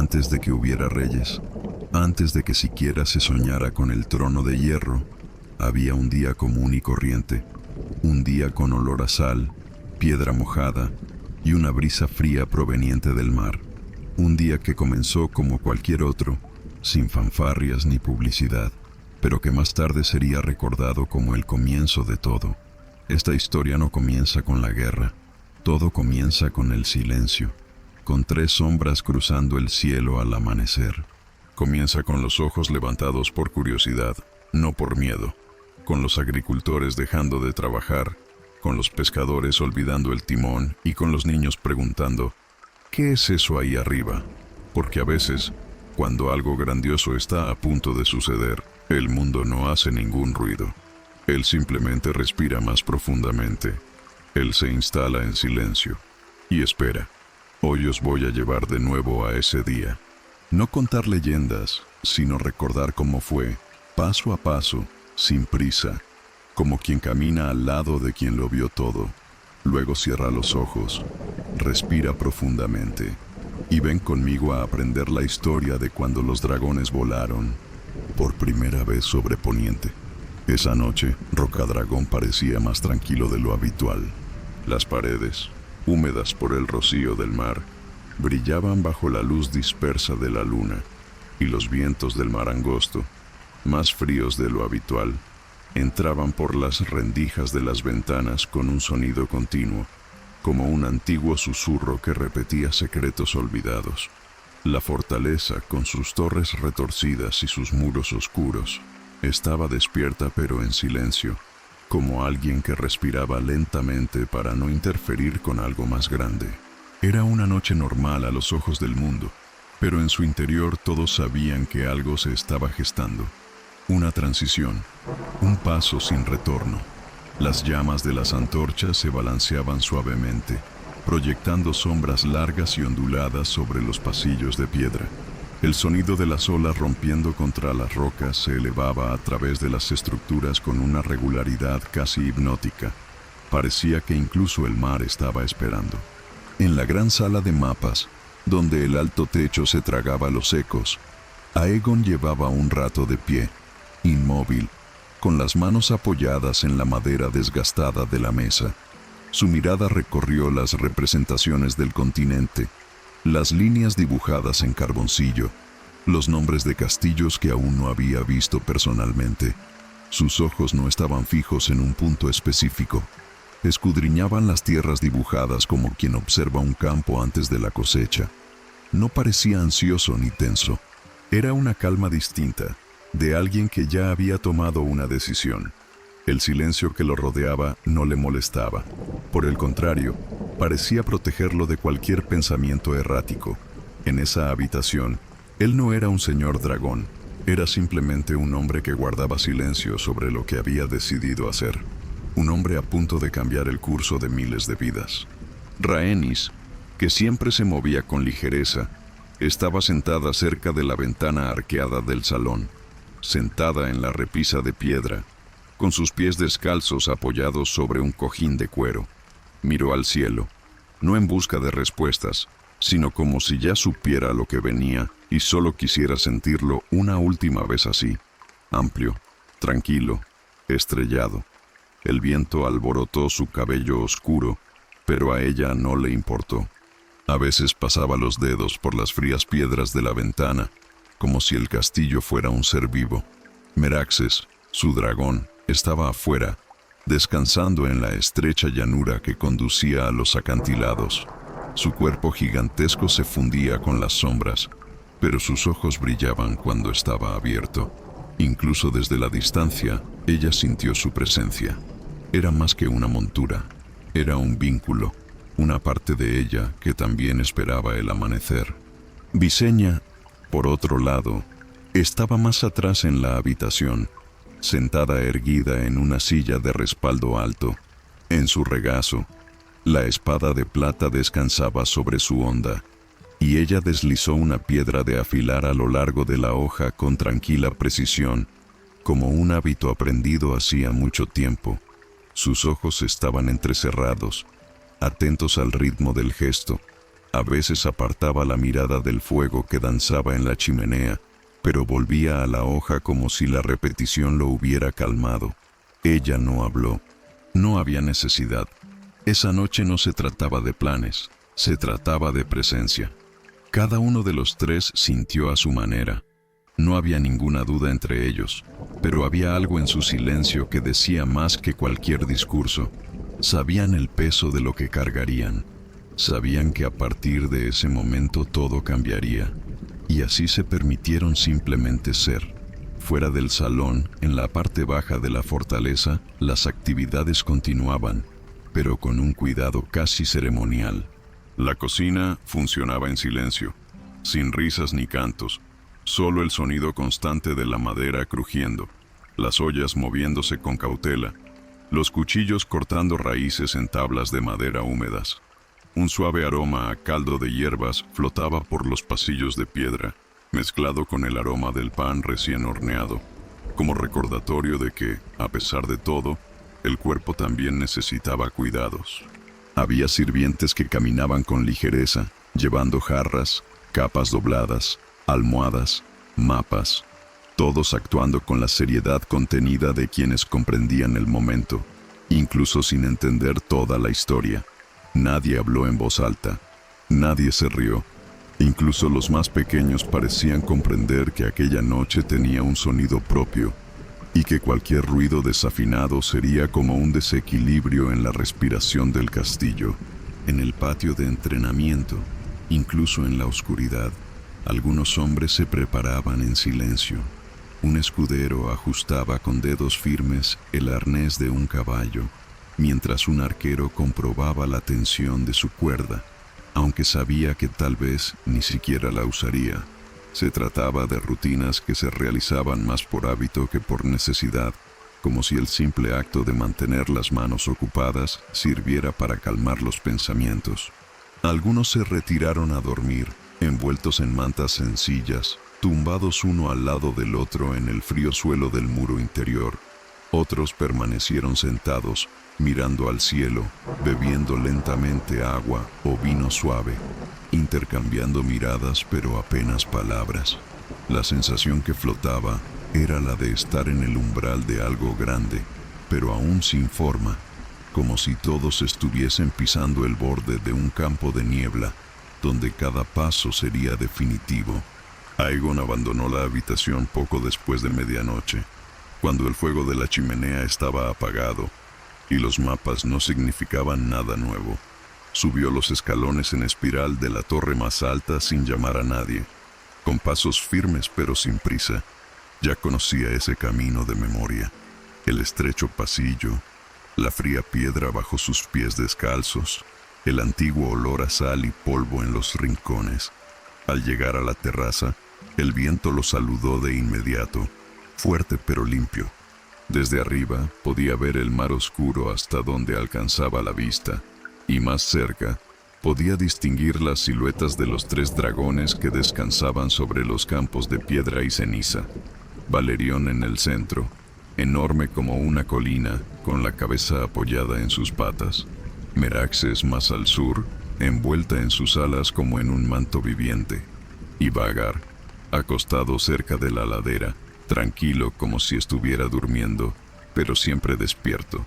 antes de que hubiera reyes, antes de que siquiera se soñara con el trono de hierro, había un día común y corriente, un día con olor a sal, piedra mojada y una brisa fría proveniente del mar. Un día que comenzó como cualquier otro, sin fanfarrias ni publicidad, pero que más tarde sería recordado como el comienzo de todo. Esta historia no comienza con la guerra, todo comienza con el silencio, con 3 sombras cruzando el cielo al amanecer. Comienza con los ojos levantados por curiosidad, no por miedo, con los agricultores dejando de trabajar, con los pescadores olvidando el timón y con los niños preguntando, ¿qué es eso ahí arriba? Porque a veces, cuando algo grandioso está a punto de suceder, el mundo no hace ningún ruido. Él simplemente respira más profundamente. Él se instala en silencio y espera. Hoy os voy a llevar de nuevo a ese día. No contar leyendas, sino recordar cómo fue, paso a paso, sin prisa, como quien camina al lado de quien lo vio todo. Luego cierra los ojos, respira profundamente y ven conmigo a aprender la historia de cuando los dragones volaron por primera vez sobre Poniente. Esa noche, Rocadragón parecía más tranquilo de lo habitual. Las paredes, húmedas por el rocío del mar, brillaban bajo la luz dispersa de la luna, y los vientos del mar angosto, más fríos de lo habitual, entraban por las rendijas de las ventanas con un sonido continuo, como un antiguo susurro que repetía secretos olvidados. La fortaleza, con sus torres retorcidas y sus muros oscuros, estaba despierta pero en silencio, como alguien que respiraba lentamente para no interferir con algo más grande. Era una noche normal a los ojos del mundo, pero en su interior todos sabían que algo se estaba gestando. Una transición, un paso sin retorno. Las llamas de las antorchas se balanceaban suavemente, proyectando sombras largas y onduladas sobre los pasillos de piedra. El sonido de las olas rompiendo contra las rocas se elevaba a través de las estructuras con una regularidad casi hipnótica. Parecía que incluso el mar estaba esperando. En la gran sala de mapas, donde el alto techo se tragaba los ecos, Aegon llevaba un rato de pie, inmóvil, con las manos apoyadas en la madera desgastada de la mesa. Su mirada recorrió las representaciones del continente, las líneas dibujadas en carboncillo, los nombres de castillos que aún no había visto personalmente. Sus ojos no estaban fijos en un punto específico. Escudriñaban las tierras dibujadas como quien observa un campo antes de la cosecha. No parecía ansioso ni tenso. Era una calma distinta, de alguien que ya había tomado una decisión. El silencio que lo rodeaba no le molestaba. Por el contrario, parecía protegerlo de cualquier pensamiento errático. En esa habitación, él no era un señor dragón, era simplemente un hombre que guardaba silencio sobre lo que había decidido hacer. Un hombre a punto de cambiar el curso de miles de vidas. Rhaenys, que siempre se movía con ligereza, estaba sentada cerca de la ventana arqueada del salón, sentada en la repisa de piedra, con sus pies descalzos apoyados sobre un cojín de cuero. Miró al cielo, no en busca de respuestas, sino como si ya supiera lo que venía y solo quisiera sentirlo una última vez así, amplio, tranquilo, estrellado. El viento alborotó su cabello oscuro, pero a ella no le importó. A veces pasaba los dedos por las frías piedras de la ventana, como si el castillo fuera un ser vivo. Meraxes, su dragón, estaba afuera, descansando en la estrecha llanura que conducía a los acantilados. Su cuerpo gigantesco se fundía con las sombras, pero sus ojos brillaban cuando estaba abierto. Incluso desde la distancia, ella sintió su presencia. Era más que una montura, era un vínculo, una parte de ella que también esperaba el amanecer. Visenya, por otro lado, estaba más atrás en la habitación, sentada erguida en una silla de respaldo alto. En su regazo, la espada de plata descansaba sobre su honda, y ella deslizó una piedra de afilar a lo largo de la hoja con tranquila precisión, como un hábito aprendido hacía mucho tiempo. Sus ojos estaban entrecerrados, atentos al ritmo del gesto, A veces apartaba la mirada del fuego que danzaba en la chimenea, pero volvía a la hoja como si la repetición lo hubiera calmado. Ella no habló. No había necesidad. Esa noche no se trataba de planes, se trataba de presencia. Cada uno de los tres sintió a su manera. No había ninguna duda entre ellos, pero había algo en su silencio que decía más que cualquier discurso. Sabían el peso de lo que cargarían. Sabían que a partir de ese momento todo cambiaría. Y así se permitieron simplemente ser. Fuera del salón, en la parte baja de la fortaleza, las actividades continuaban, pero con un cuidado casi ceremonial. La cocina funcionaba en silencio, sin risas ni cantos, solo el sonido constante de la madera crujiendo, las ollas moviéndose con cautela, los cuchillos cortando raíces en tablas de madera húmedas. Un suave aroma a caldo de hierbas flotaba por los pasillos de piedra, mezclado con el aroma del pan recién horneado, como recordatorio de que, a pesar de todo, el cuerpo también necesitaba cuidados. Había sirvientes que caminaban con ligereza, llevando jarras, capas dobladas, almohadas, mapas, todos actuando con la seriedad contenida de quienes comprendían el momento, incluso sin entender toda la historia. Nadie habló en voz alta, nadie se rió. Incluso los más pequeños parecían comprender que aquella noche tenía un sonido propio y que cualquier ruido desafinado sería como un desequilibrio en la respiración del castillo. En el patio de entrenamiento, incluso en la oscuridad, algunos hombres se preparaban en silencio. Un escudero ajustaba con dedos firmes el arnés de un caballo, mientras un arquero comprobaba la tensión de su cuerda, aunque sabía que tal vez ni siquiera la usaría. Se trataba de rutinas que se realizaban más por hábito que por necesidad, como si el simple acto de mantener las manos ocupadas sirviera para calmar los pensamientos. Algunos se retiraron a dormir, envueltos en mantas sencillas, tumbados uno al lado del otro en el frío suelo del muro interior. Otros permanecieron sentados, mirando al cielo, bebiendo lentamente agua o vino suave, intercambiando miradas pero apenas palabras. La sensación que flotaba era la de estar en el umbral de algo grande, pero aún sin forma, como si todos estuviesen pisando el borde de un campo de niebla, donde cada paso sería definitivo. Aegon abandonó la habitación poco después de medianoche, cuando el fuego de la chimenea estaba apagado y los mapas no significaban nada nuevo. Subió los escalones en espiral de la torre más alta sin llamar a nadie, con pasos firmes pero sin prisa. Ya conocía ese camino de memoria, el estrecho pasillo, la fría piedra bajo sus pies descalzos, el antiguo olor a sal y polvo en los rincones. Al llegar a la terraza, el viento lo saludó de inmediato, fuerte pero limpio. Desde arriba podía ver el mar oscuro hasta donde alcanzaba la vista, y más cerca podía distinguir las siluetas de los 3 dragones que descansaban sobre los campos de piedra y ceniza. Valerión en el centro, enorme como una colina, con la cabeza apoyada en sus patas. Meraxes más al sur, envuelta en sus alas como en un manto viviente. Y Vhagar, acostado cerca de la ladera, tranquilo como si estuviera durmiendo, pero siempre despierto.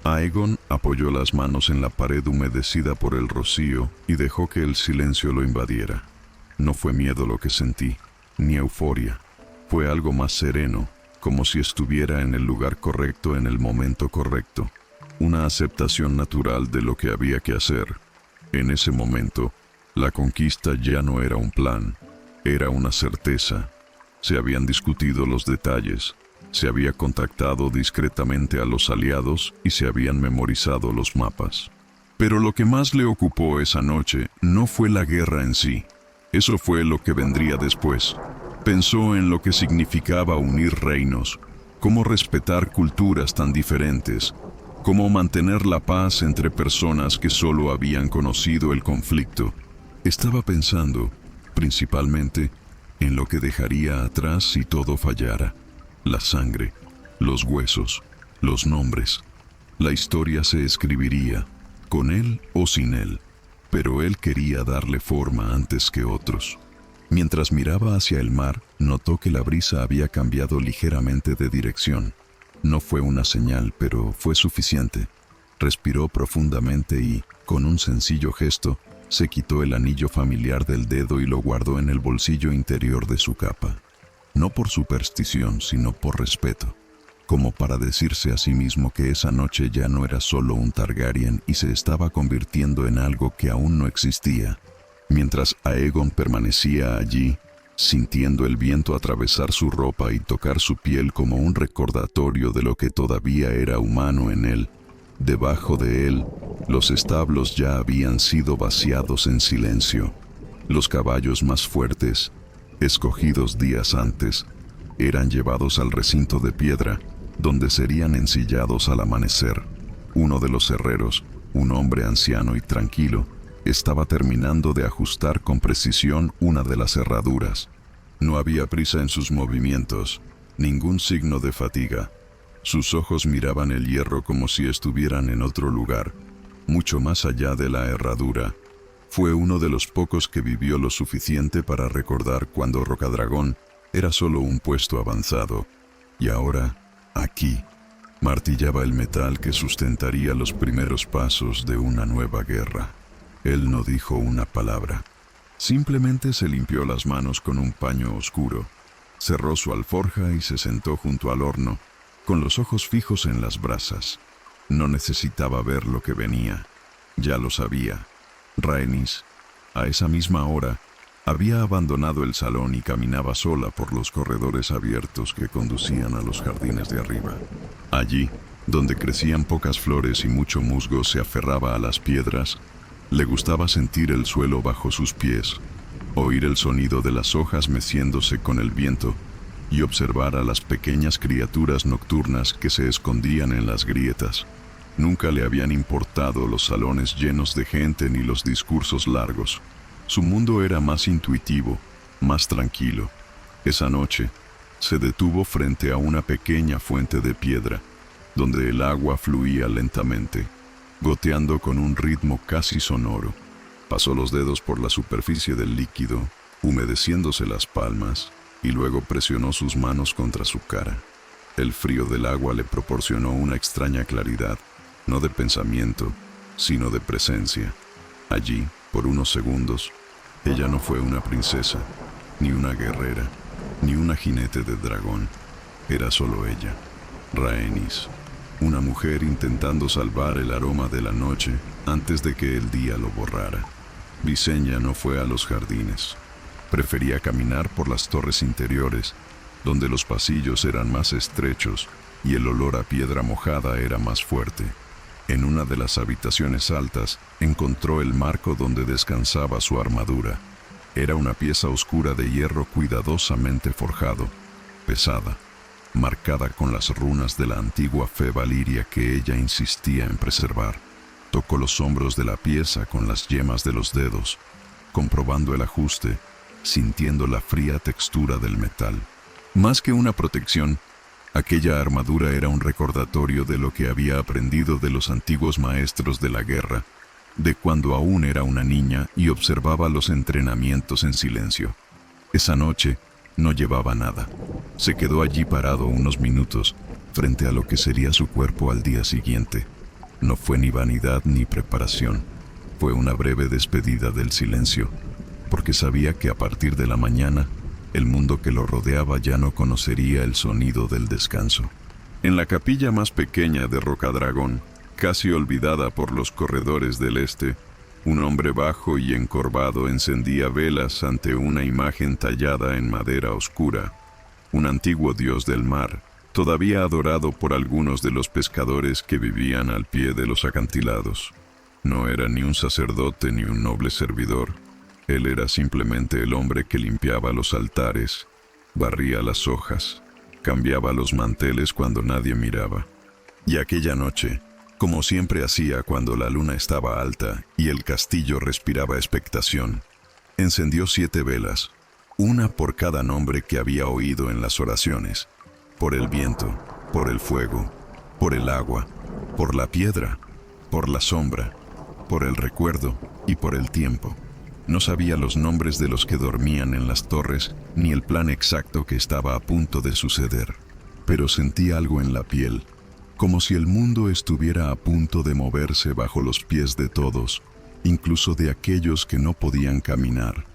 Aegon apoyó las manos en la pared humedecida por el rocío y dejó que el silencio lo invadiera. No fue miedo lo que sentí, ni euforia. Fue algo más sereno, como si estuviera en el lugar correcto en el momento correcto. Una aceptación natural de lo que había que hacer. En ese momento, la conquista ya no era un plan, era una certeza. Se habían discutido los detalles, se había contactado discretamente a los aliados y se habían memorizado los mapas. Pero lo que más le ocupó esa noche no fue la guerra en sí. Eso fue lo que vendría después. Pensó en lo que significaba unir reinos, cómo respetar culturas tan diferentes, cómo mantener la paz entre personas que solo habían conocido el conflicto. Estaba pensando, principalmente, en lo que dejaría atrás si todo fallara. La sangre, los huesos, los nombres. La historia se escribiría, con él o sin él. pero él quería darle forma antes que otros. Mientras miraba hacia el mar, notó que la brisa había cambiado ligeramente de dirección. No fue una señal, pero fue suficiente. Respiró profundamente y, con un sencillo gesto, se quitó el anillo familiar del dedo y lo guardó en el bolsillo interior de su capa. No por superstición, sino por respeto, como para decirse a sí mismo que esa noche ya no era solo un Targaryen y se estaba convirtiendo en algo que aún no existía. Mientras Aegon permanecía allí, sintiendo el viento atravesar su ropa y tocar su piel como un recordatorio de lo que todavía era humano en él, debajo de él, los establos ya habían sido vaciados en silencio. Los caballos más fuertes, escogidos días antes, eran llevados al recinto de piedra, donde serían ensillados al amanecer. Uno de los herreros, un hombre anciano y tranquilo, estaba terminando de ajustar con precisión una de las herraduras. No había prisa en sus movimientos, ningún signo de fatiga. Sus ojos miraban el hierro como si estuvieran en otro lugar, mucho más allá de la herradura. Fue uno de los pocos que vivió lo suficiente para recordar cuando Rocadragón era solo un puesto avanzado, y ahora, aquí, martillaba el metal que sustentaría los primeros pasos de una nueva guerra. Él no dijo una palabra. Simplemente se limpió las manos con un paño oscuro, cerró su alforja y se sentó junto al horno, con los ojos fijos en las brasas. No necesitaba ver lo que venía. Ya lo sabía. Rhaenys, a esa misma hora, había abandonado el salón y caminaba sola por los corredores abiertos que conducían a los jardines de arriba. Allí, donde crecían pocas flores y mucho musgo se aferraba a las piedras, le gustaba sentir el suelo bajo sus pies, oír el sonido de las hojas meciéndose con el viento y observar a las pequeñas criaturas nocturnas que se escondían en las grietas. Nunca le habían importado los salones llenos de gente ni los discursos largos. Su mundo era más intuitivo, más tranquilo. Esa noche, se detuvo frente a una pequeña fuente de piedra, donde el agua fluía lentamente, goteando con un ritmo casi sonoro. Pasó los dedos por la superficie del líquido, humedeciéndose las palmas, y luego presionó sus manos contra su cara. El frío del agua le proporcionó una extraña claridad, no de pensamiento, sino de presencia. Allí, por unos segundos, ella no fue una princesa, ni una guerrera, ni una jinete de dragón. Era solo ella, Rhaenys, una mujer intentando salvar el aroma de la noche antes de que el día lo borrara. Visenya no fue a los jardines. Prefería caminar por las torres interiores, donde los pasillos eran más estrechos y el olor a piedra mojada era más fuerte. En una de las habitaciones altas encontró el marco donde descansaba su armadura. Era una pieza oscura de hierro cuidadosamente forjado, pesada, marcada con las runas de la antigua fe valiria que ella insistía en preservar. Tocó los hombros de la pieza con las yemas de los dedos, comprobando el ajuste, sintiendo la fría textura del metal. Más que una protección, aquella armadura era un recordatorio de lo que había aprendido de los antiguos maestros de la guerra, de cuando aún era una niña y observaba los entrenamientos en silencio. Esa noche no llevaba nada. Se quedó allí parado unos minutos, frente a lo que sería su cuerpo al día siguiente. No fue ni vanidad ni preparación. Fue una breve despedida del silencio, porque sabía que a partir de la mañana, el mundo que lo rodeaba ya no conocería el sonido del descanso. En la capilla más pequeña de Rocadragón, casi olvidada por los corredores del este, un hombre bajo y encorvado encendía velas ante una imagen tallada en madera oscura, un antiguo dios del mar, todavía adorado por algunos de los pescadores que vivían al pie de los acantilados. No era ni un sacerdote ni un noble servidor. Él era simplemente el hombre que limpiaba los altares, barría las hojas, cambiaba los manteles cuando nadie miraba. Y aquella noche, como siempre hacía cuando la luna estaba alta y el castillo respiraba expectación, encendió 7 velas, una por cada nombre que había oído en las oraciones, por el viento, por el fuego, por el agua, por la piedra, por la sombra. por el recuerdo y por el tiempo. No sabía los nombres de los que dormían en las torres, ni el plan exacto que estaba a punto de suceder. Pero sentí algo en la piel, como si el mundo estuviera a punto de moverse bajo los pies de todos, incluso de aquellos que no podían caminar.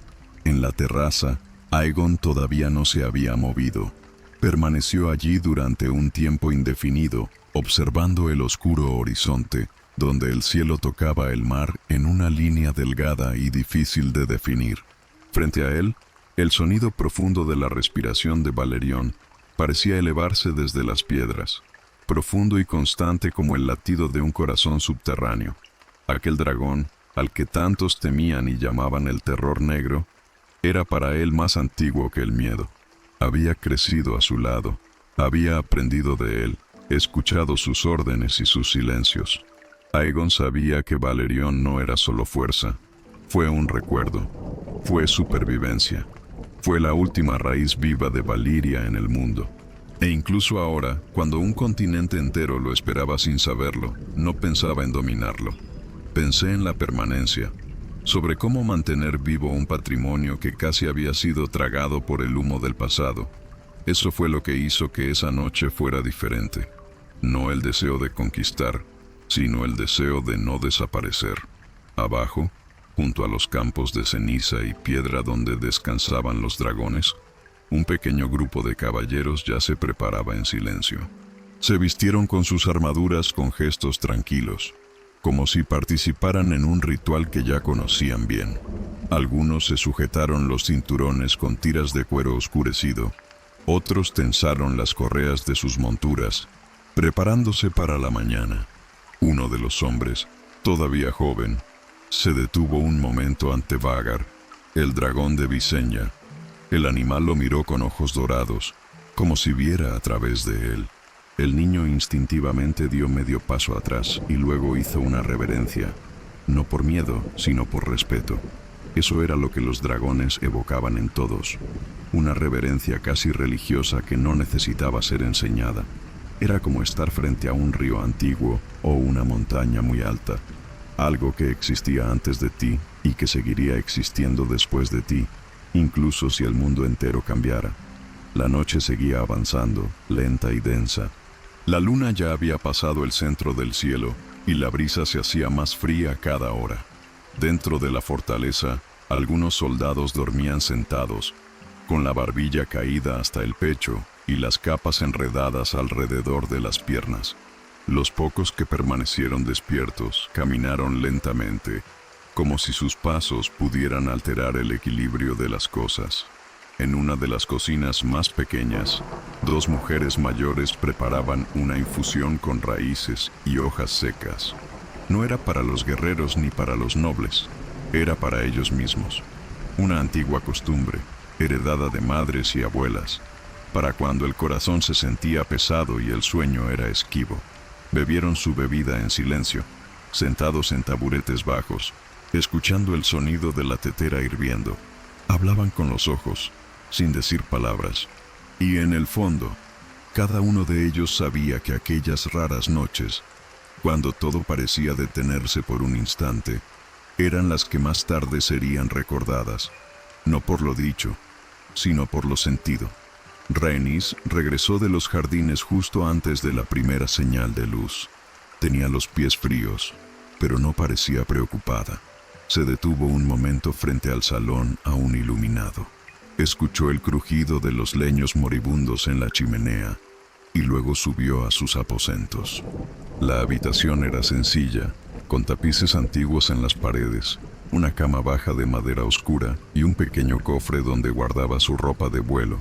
En la terraza, Aegon todavía no se había movido. Permaneció allí durante un tiempo indefinido, observando el oscuro horizonte, donde el cielo tocaba el mar en una línea delgada y difícil de definir. Frente a él, el sonido profundo de la respiración de Balerión parecía elevarse desde las piedras, profundo y constante como el latido de un corazón subterráneo. Aquel dragón, al que tantos temían y llamaban el terror negro, era para él más antiguo que el miedo. Había crecido a su lado, había aprendido de él, escuchado sus órdenes y sus silencios. Aegon sabía que Balerión no era solo fuerza, fue un recuerdo, fue supervivencia, fue la última raíz viva de Valyria en el mundo. E incluso ahora, cuando un continente entero lo esperaba sin saberlo, no pensaba en dominarlo. Pensé en la permanencia, sobre cómo mantener vivo un patrimonio que casi había sido tragado por el humo del pasado. Eso fue lo que hizo que esa noche fuera diferente. No el deseo de conquistar, sino el deseo de no desaparecer. Abajo, junto a los campos de ceniza y piedra donde descansaban los dragones, un pequeño grupo de caballeros ya se preparaba en silencio. Se vistieron con sus armaduras con gestos tranquilos, como si participaran en un ritual que ya conocían bien. Algunos se sujetaron los cinturones con tiras de cuero oscurecido, otros tensaron las correas de sus monturas, preparándose para la mañana. Uno de los hombres, todavía joven, se detuvo un momento ante Vhagar, el dragón de Visenya. El animal lo miró con ojos dorados, como si viera a través de él. El niño instintivamente dio medio paso atrás y luego hizo una reverencia, no por miedo, sino por respeto. Eso era lo que los dragones evocaban en todos, una reverencia casi religiosa que no necesitaba ser enseñada. Era como estar frente a un río antiguo o una montaña muy alta, algo que existía antes de ti y que seguiría existiendo después de ti, incluso si el mundo entero cambiara. La noche seguía avanzando, lenta y densa. La luna ya había pasado el centro del cielo y la brisa se hacía más fría cada hora. Dentro de la fortaleza, algunos soldados dormían sentados, con la barbilla caída hasta el pecho y las capas enredadas alrededor de las piernas. Los pocos que permanecieron despiertos caminaron lentamente, como si sus pasos pudieran alterar el equilibrio de las cosas. En una de las cocinas más pequeñas, dos mujeres mayores preparaban una infusión con raíces y hojas secas. No era para los guerreros ni para los nobles, era para ellos mismos. Una antigua costumbre, heredada de madres y abuelas, para cuando el corazón se sentía pesado y el sueño era esquivo. Bebieron su bebida en silencio, sentados en taburetes bajos, escuchando el sonido de la tetera hirviendo. Hablaban con los ojos, sin decir palabras, y en el fondo, cada uno de ellos sabía que aquellas raras noches, cuando todo parecía detenerse por un instante, eran las que más tarde serían recordadas, no por lo dicho, sino por lo sentido. Rhaenys regresó de los jardines justo antes de la primera señal de luz. Tenía los pies fríos, pero no parecía preocupada. Se detuvo un momento frente al salón aún iluminado. Escuchó el crujido de los leños moribundos en la chimenea y luego subió a sus aposentos. La habitación era sencilla, con tapices antiguos en las paredes, una cama baja de madera oscura y un pequeño cofre donde guardaba su ropa de vuelo.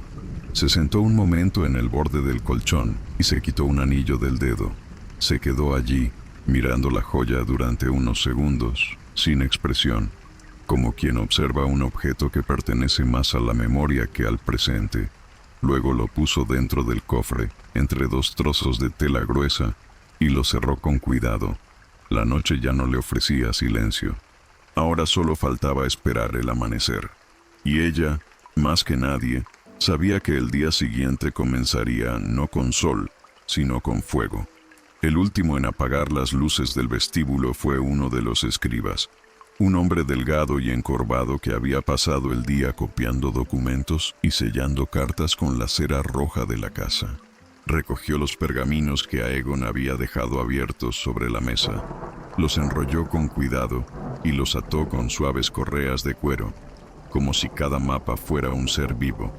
Se sentó un momento en el borde del colchón y se quitó un anillo del dedo. Se quedó allí, mirando la joya durante unos segundos, sin expresión, como quien observa un objeto que pertenece más a la memoria que al presente. Luego lo puso dentro del cofre, entre dos trozos de tela gruesa, y lo cerró con cuidado. La noche ya no le ofrecía silencio. Ahora solo faltaba esperar el amanecer. Y ella, más que nadie, sabía que el día siguiente comenzaría no con sol, sino con fuego. El último en apagar las luces del vestíbulo fue uno de los escribas, un hombre delgado y encorvado que había pasado el día copiando documentos y sellando cartas con la cera roja de la casa. Recogió los pergaminos que Aegon había dejado abiertos sobre la mesa, los enrolló con cuidado y los ató con suaves correas de cuero, como si cada mapa fuera un ser vivo,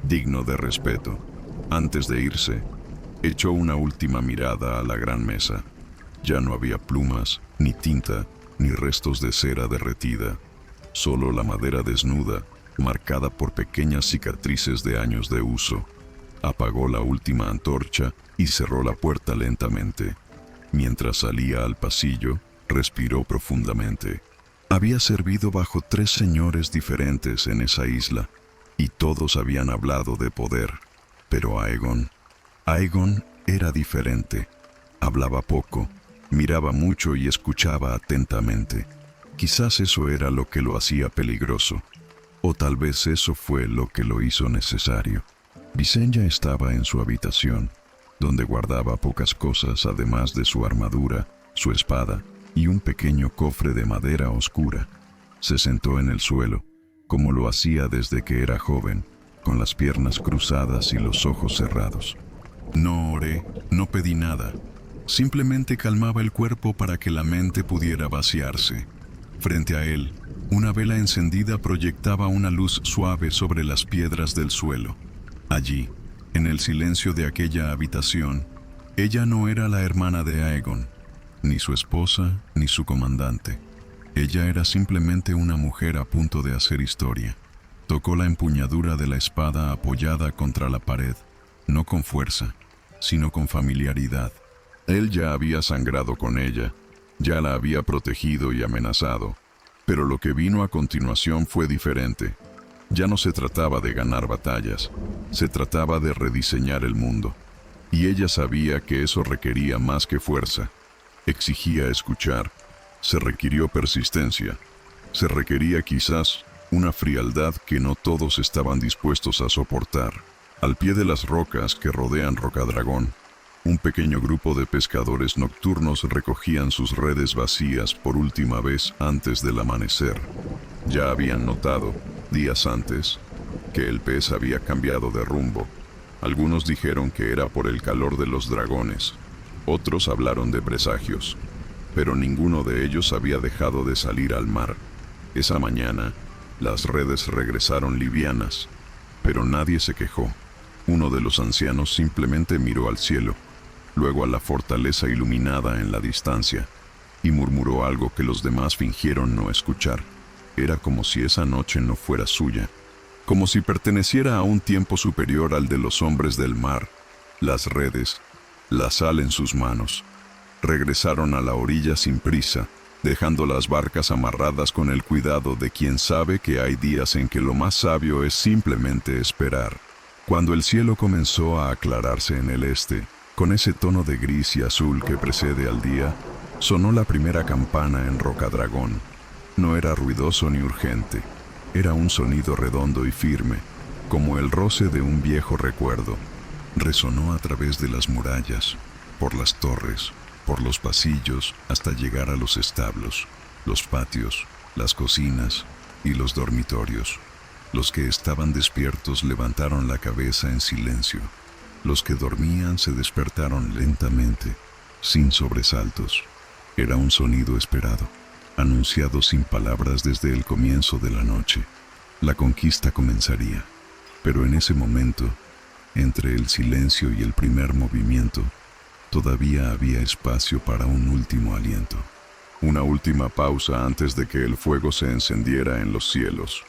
digno de respeto. Antes de irse, echó una última mirada a la gran mesa. Ya no había plumas, ni tinta, ni restos de cera derretida, solo la madera desnuda, marcada por pequeñas cicatrices de años de uso. Apagó la última antorcha y cerró la puerta lentamente. Mientras salía al pasillo, respiró profundamente. Había servido bajo 3 señores diferentes en esa isla, y todos habían hablado de poder. Pero Aegon era diferente. Hablaba poco, miraba mucho y escuchaba atentamente. Quizás eso era lo que lo hacía peligroso, o tal vez eso fue lo que lo hizo necesario. Visenya estaba en su habitación, donde guardaba pocas cosas además de su armadura, su espada y un pequeño cofre de madera oscura. Se sentó en el suelo, como lo hacía desde que era joven, con las piernas cruzadas y los ojos cerrados. No oré, no pedí nada. Simplemente calmaba el cuerpo para que la mente pudiera vaciarse. Frente a él, una vela encendida proyectaba una luz suave sobre las piedras del suelo. Allí, en el silencio de aquella habitación, ella no era la hermana de Aegon, ni su esposa, ni su comandante. Ella era simplemente una mujer a punto de hacer historia. Tocó la empuñadura de la espada apoyada contra la pared, no con fuerza, sino con familiaridad. Él ya había sangrado con ella, ya la había protegido y amenazado, pero lo que vino a continuación fue diferente. Ya no se trataba de ganar batallas, se trataba de rediseñar el mundo. Y ella sabía que eso requería más que fuerza. Exigía escuchar, se requirió persistencia, se requería quizás una frialdad que no todos estaban dispuestos a soportar. Al pie de las rocas que rodean Rocadragón, un pequeño grupo de pescadores nocturnos recogían sus redes vacías por última vez antes del amanecer. Ya habían notado, días antes, que el pez había cambiado de rumbo. Algunos dijeron que era por el calor de los dragones, otros hablaron de presagios, pero ninguno de ellos había dejado de salir al mar. Esa mañana, las redes regresaron livianas, pero nadie se quejó. Uno de los ancianos simplemente miró al cielo, luego a la fortaleza iluminada en la distancia, y murmuró algo que los demás fingieron no escuchar. Era como si esa noche no fuera suya, como si perteneciera a un tiempo superior al de los hombres del mar. Las redes, la sal en sus manos, regresaron a la orilla sin prisa, dejando las barcas amarradas con el cuidado de quien sabe que hay días en que lo más sabio es simplemente esperar. Cuando el cielo comenzó a aclararse en el este, con ese tono de gris y azul que precede al día, sonó la primera campana en Rocadragón. No era ruidoso ni urgente, era un sonido redondo y firme, como el roce de un viejo recuerdo. Resonó a través de las murallas, por las torres, por los pasillos, hasta llegar a los establos, los patios, las cocinas y los dormitorios. Los que estaban despiertos levantaron la cabeza en silencio. Los que dormían se despertaron lentamente, sin sobresaltos. Era un sonido esperado, anunciado sin palabras desde el comienzo de la noche. La conquista comenzaría, pero en ese momento, entre el silencio y el primer movimiento, todavía había espacio para un último aliento. Una última pausa antes de que el fuego se encendiera en los cielos.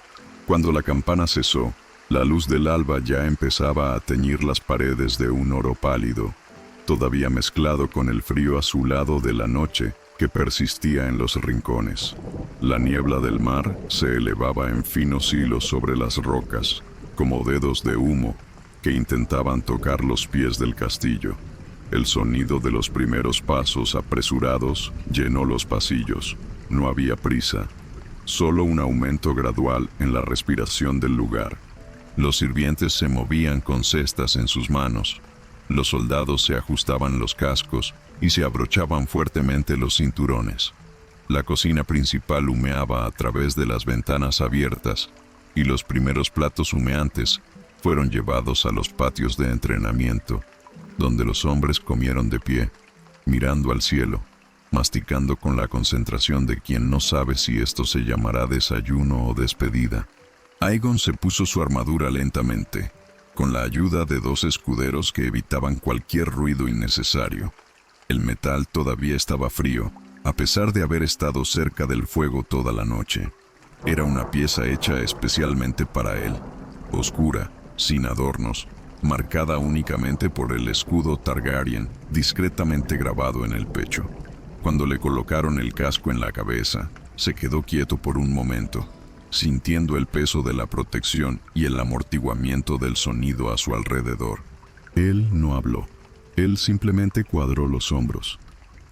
Cuando la campana cesó, la luz del alba ya empezaba a teñir las paredes de un oro pálido, todavía mezclado con el frío azulado de la noche que persistía en los rincones. La niebla del mar se elevaba en finos hilos sobre las rocas, como dedos de humo que intentaban tocar los pies del castillo. El sonido de los primeros pasos apresurados llenó los pasillos. No había prisa, solo un aumento gradual en la respiración del lugar. Los sirvientes se movían con cestas en sus manos, Los soldados se ajustaban los cascos y se abrochaban fuertemente los cinturones. La cocina principal humeaba a través de las ventanas abiertas y los primeros platos humeantes fueron llevados a los patios de entrenamiento, donde los hombres comieron de pie, mirando al cielo, masticando con la concentración de quien no sabe si esto se llamará desayuno o despedida. Aegon se puso su armadura lentamente, con la ayuda de 2 escuderos que evitaban cualquier ruido innecesario. El metal todavía estaba frío, a pesar de haber estado cerca del fuego toda la noche. Era una pieza hecha especialmente para él, oscura, sin adornos, marcada únicamente por el escudo Targaryen discretamente grabado en el pecho. Cuando le colocaron el casco en la cabeza, se quedó quieto por un momento, sintiendo el peso de la protección y el amortiguamiento del sonido a su alrededor. Él no habló. Él simplemente cuadró los hombros,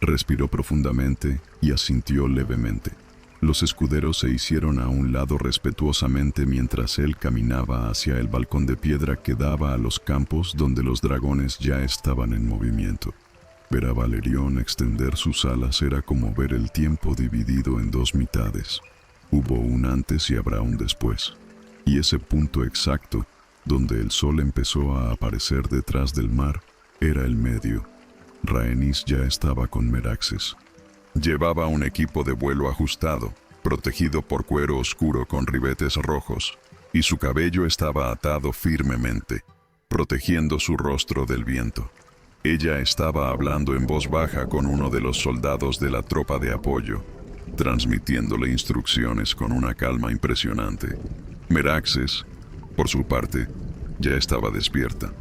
respiró profundamente y asintió levemente. Los escuderos se hicieron a un lado respetuosamente mientras él caminaba hacia el balcón de piedra que daba a los campos donde los dragones ya estaban en movimiento. Ver a Balerion extender sus alas era como ver el tiempo dividido en 2 mitades. Hubo un antes y habrá un después. Y ese punto exacto, donde el sol empezó a aparecer detrás del mar, era el medio. Rhaenys ya estaba con Meraxes. Llevaba un equipo de vuelo ajustado, protegido por cuero oscuro con ribetes rojos, y su cabello estaba atado firmemente, protegiendo su rostro del viento. Ella estaba hablando en voz baja con uno de los soldados de la tropa de apoyo, transmitiéndole instrucciones con una calma impresionante. Meraxes, por su parte, ya estaba despierta,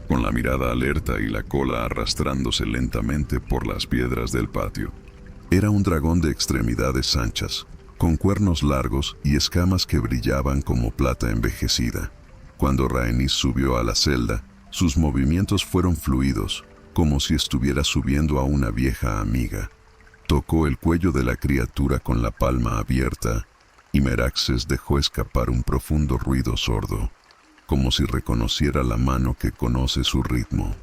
con la mirada alerta y la cola arrastrándose lentamente por las piedras del patio. Era un dragón de extremidades anchas, con cuernos largos y escamas que brillaban como plata envejecida. Cuando Rhaenys subió a la celda, sus movimientos fueron fluidos, como si estuviera subiendo a una vieja amiga. Tocó el cuello de la criatura con la palma abierta, y Meraxes dejó escapar un profundo ruido sordo, como si reconociera la mano que conoce su ritmo.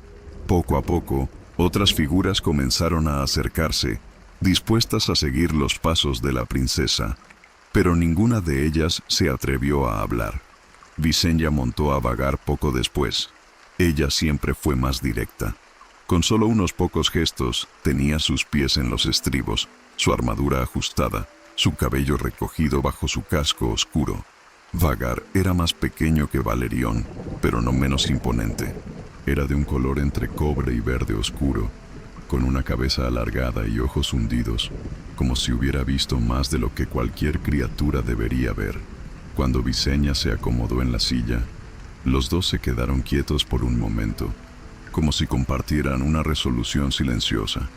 Poco a poco, otras figuras comenzaron a acercarse, dispuestas a seguir los pasos de la princesa, pero ninguna de ellas se atrevió a hablar. Visenya montó a vagar poco después. Ella siempre fue más directa. Con solo unos pocos gestos, tenía sus pies en los estribos, su armadura ajustada, su cabello recogido bajo su casco oscuro. Vagar era más pequeño que Balerion, pero no menos imponente. Era de un color entre cobre y verde oscuro, con una cabeza alargada y ojos hundidos, como si hubiera visto más de lo que cualquier criatura debería ver. Cuando Visenya se acomodó en la silla, los dos se quedaron quietos por un momento, como si compartieran una resolución silenciosa.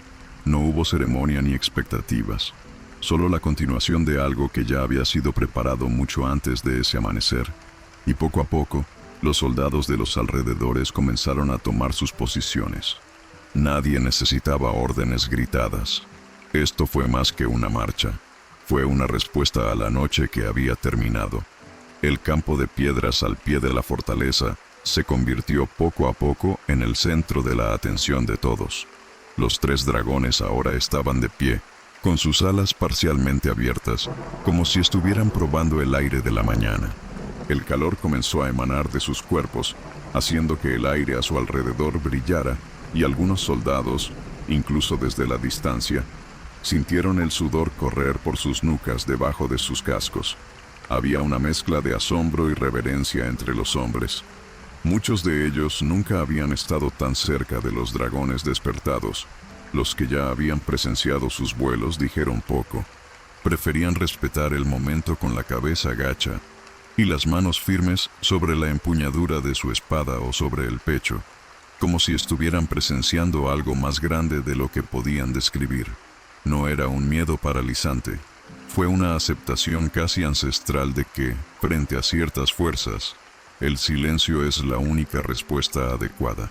No hubo ceremonia ni expectativas, solo la continuación de algo que ya había sido preparado mucho antes de ese amanecer, y poco a poco, los soldados de los alrededores comenzaron a tomar sus posiciones. Nadie necesitaba órdenes gritadas. Esto fue más que una marcha. Fue una respuesta a la noche que había terminado. El campo de piedras al pie de la fortaleza se convirtió poco a poco en el centro de la atención de todos. Los 3 dragones ahora estaban de pie, con sus alas parcialmente abiertas, como si estuvieran probando el aire de la mañana. El calor comenzó a emanar de sus cuerpos, haciendo que el aire a su alrededor brillara, y algunos soldados, incluso desde la distancia, sintieron el sudor correr por sus nucas debajo de sus cascos. Había una mezcla de asombro y reverencia entre los hombres. Muchos de ellos nunca habían estado tan cerca de los dragones despertados. Los que ya habían presenciado sus vuelos dijeron poco. Preferían respetar el momento con la cabeza gacha y las manos firmes sobre la empuñadura de su espada o sobre el pecho, como si estuvieran presenciando algo más grande de lo que podían describir. No era un miedo paralizante, fue una aceptación casi ancestral de que, frente a ciertas fuerzas, el silencio es la única respuesta adecuada.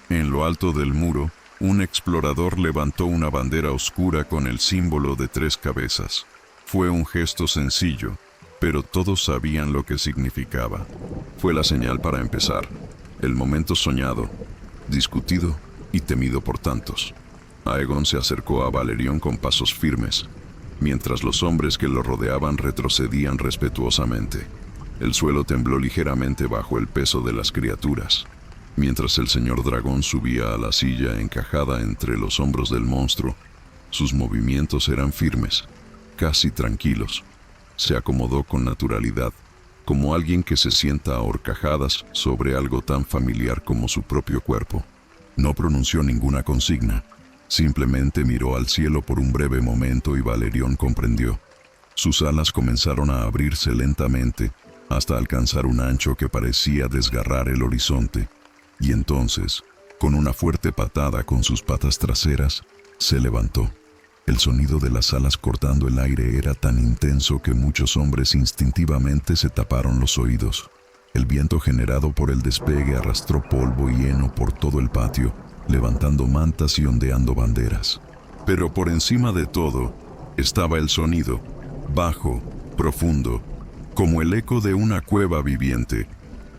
En lo alto del muro, un explorador levantó una bandera oscura con el símbolo de 3 cabezas. Fue un gesto sencillo, pero todos sabían lo que significaba. Fue la señal para empezar, el momento soñado. discutido y temido por tantos. Aegon se acercó a Valerion con pasos firmes, mientras los hombres que lo rodeaban retrocedían respetuosamente. El suelo tembló ligeramente bajo el peso de las criaturas, mientras el señor dragón subía a la silla encajada entre los hombros del monstruo. Sus movimientos eran firmes, casi tranquilos. Se acomodó con naturalidad, como alguien que se sienta a horcajadas sobre algo tan familiar como su propio cuerpo. No pronunció ninguna consigna, simplemente miró al cielo por un breve momento y Valerion comprendió. Sus alas comenzaron a abrirse lentamente hasta alcanzar un ancho que parecía desgarrar el horizonte, y entonces, con una fuerte patada con sus patas traseras, se levantó. El sonido de las alas cortando el aire era tan intenso que muchos hombres instintivamente se taparon los oídos. El viento generado por el despegue arrastró polvo y heno por todo el patio, levantando mantas y ondeando banderas. Pero por encima de todo, estaba el sonido, bajo, profundo, como el eco de una cueva viviente.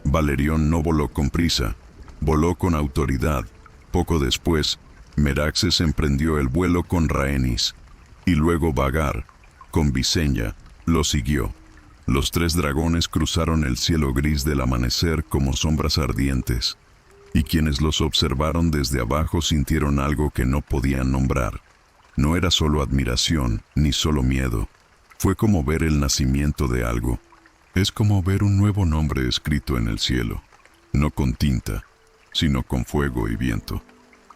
Valerion no voló con prisa, voló con autoridad. Poco después, Meraxes emprendió el vuelo con Rhaenys, y luego Vhagar, con Visenya, lo siguió. Los tres dragones cruzaron el cielo gris del amanecer como sombras ardientes, y quienes los observaron desde abajo sintieron algo que no podían nombrar. No era solo admiración, ni solo miedo. Fue como ver el nacimiento de algo. Es como ver un nuevo nombre escrito en el cielo, no con tinta, sino con fuego y viento.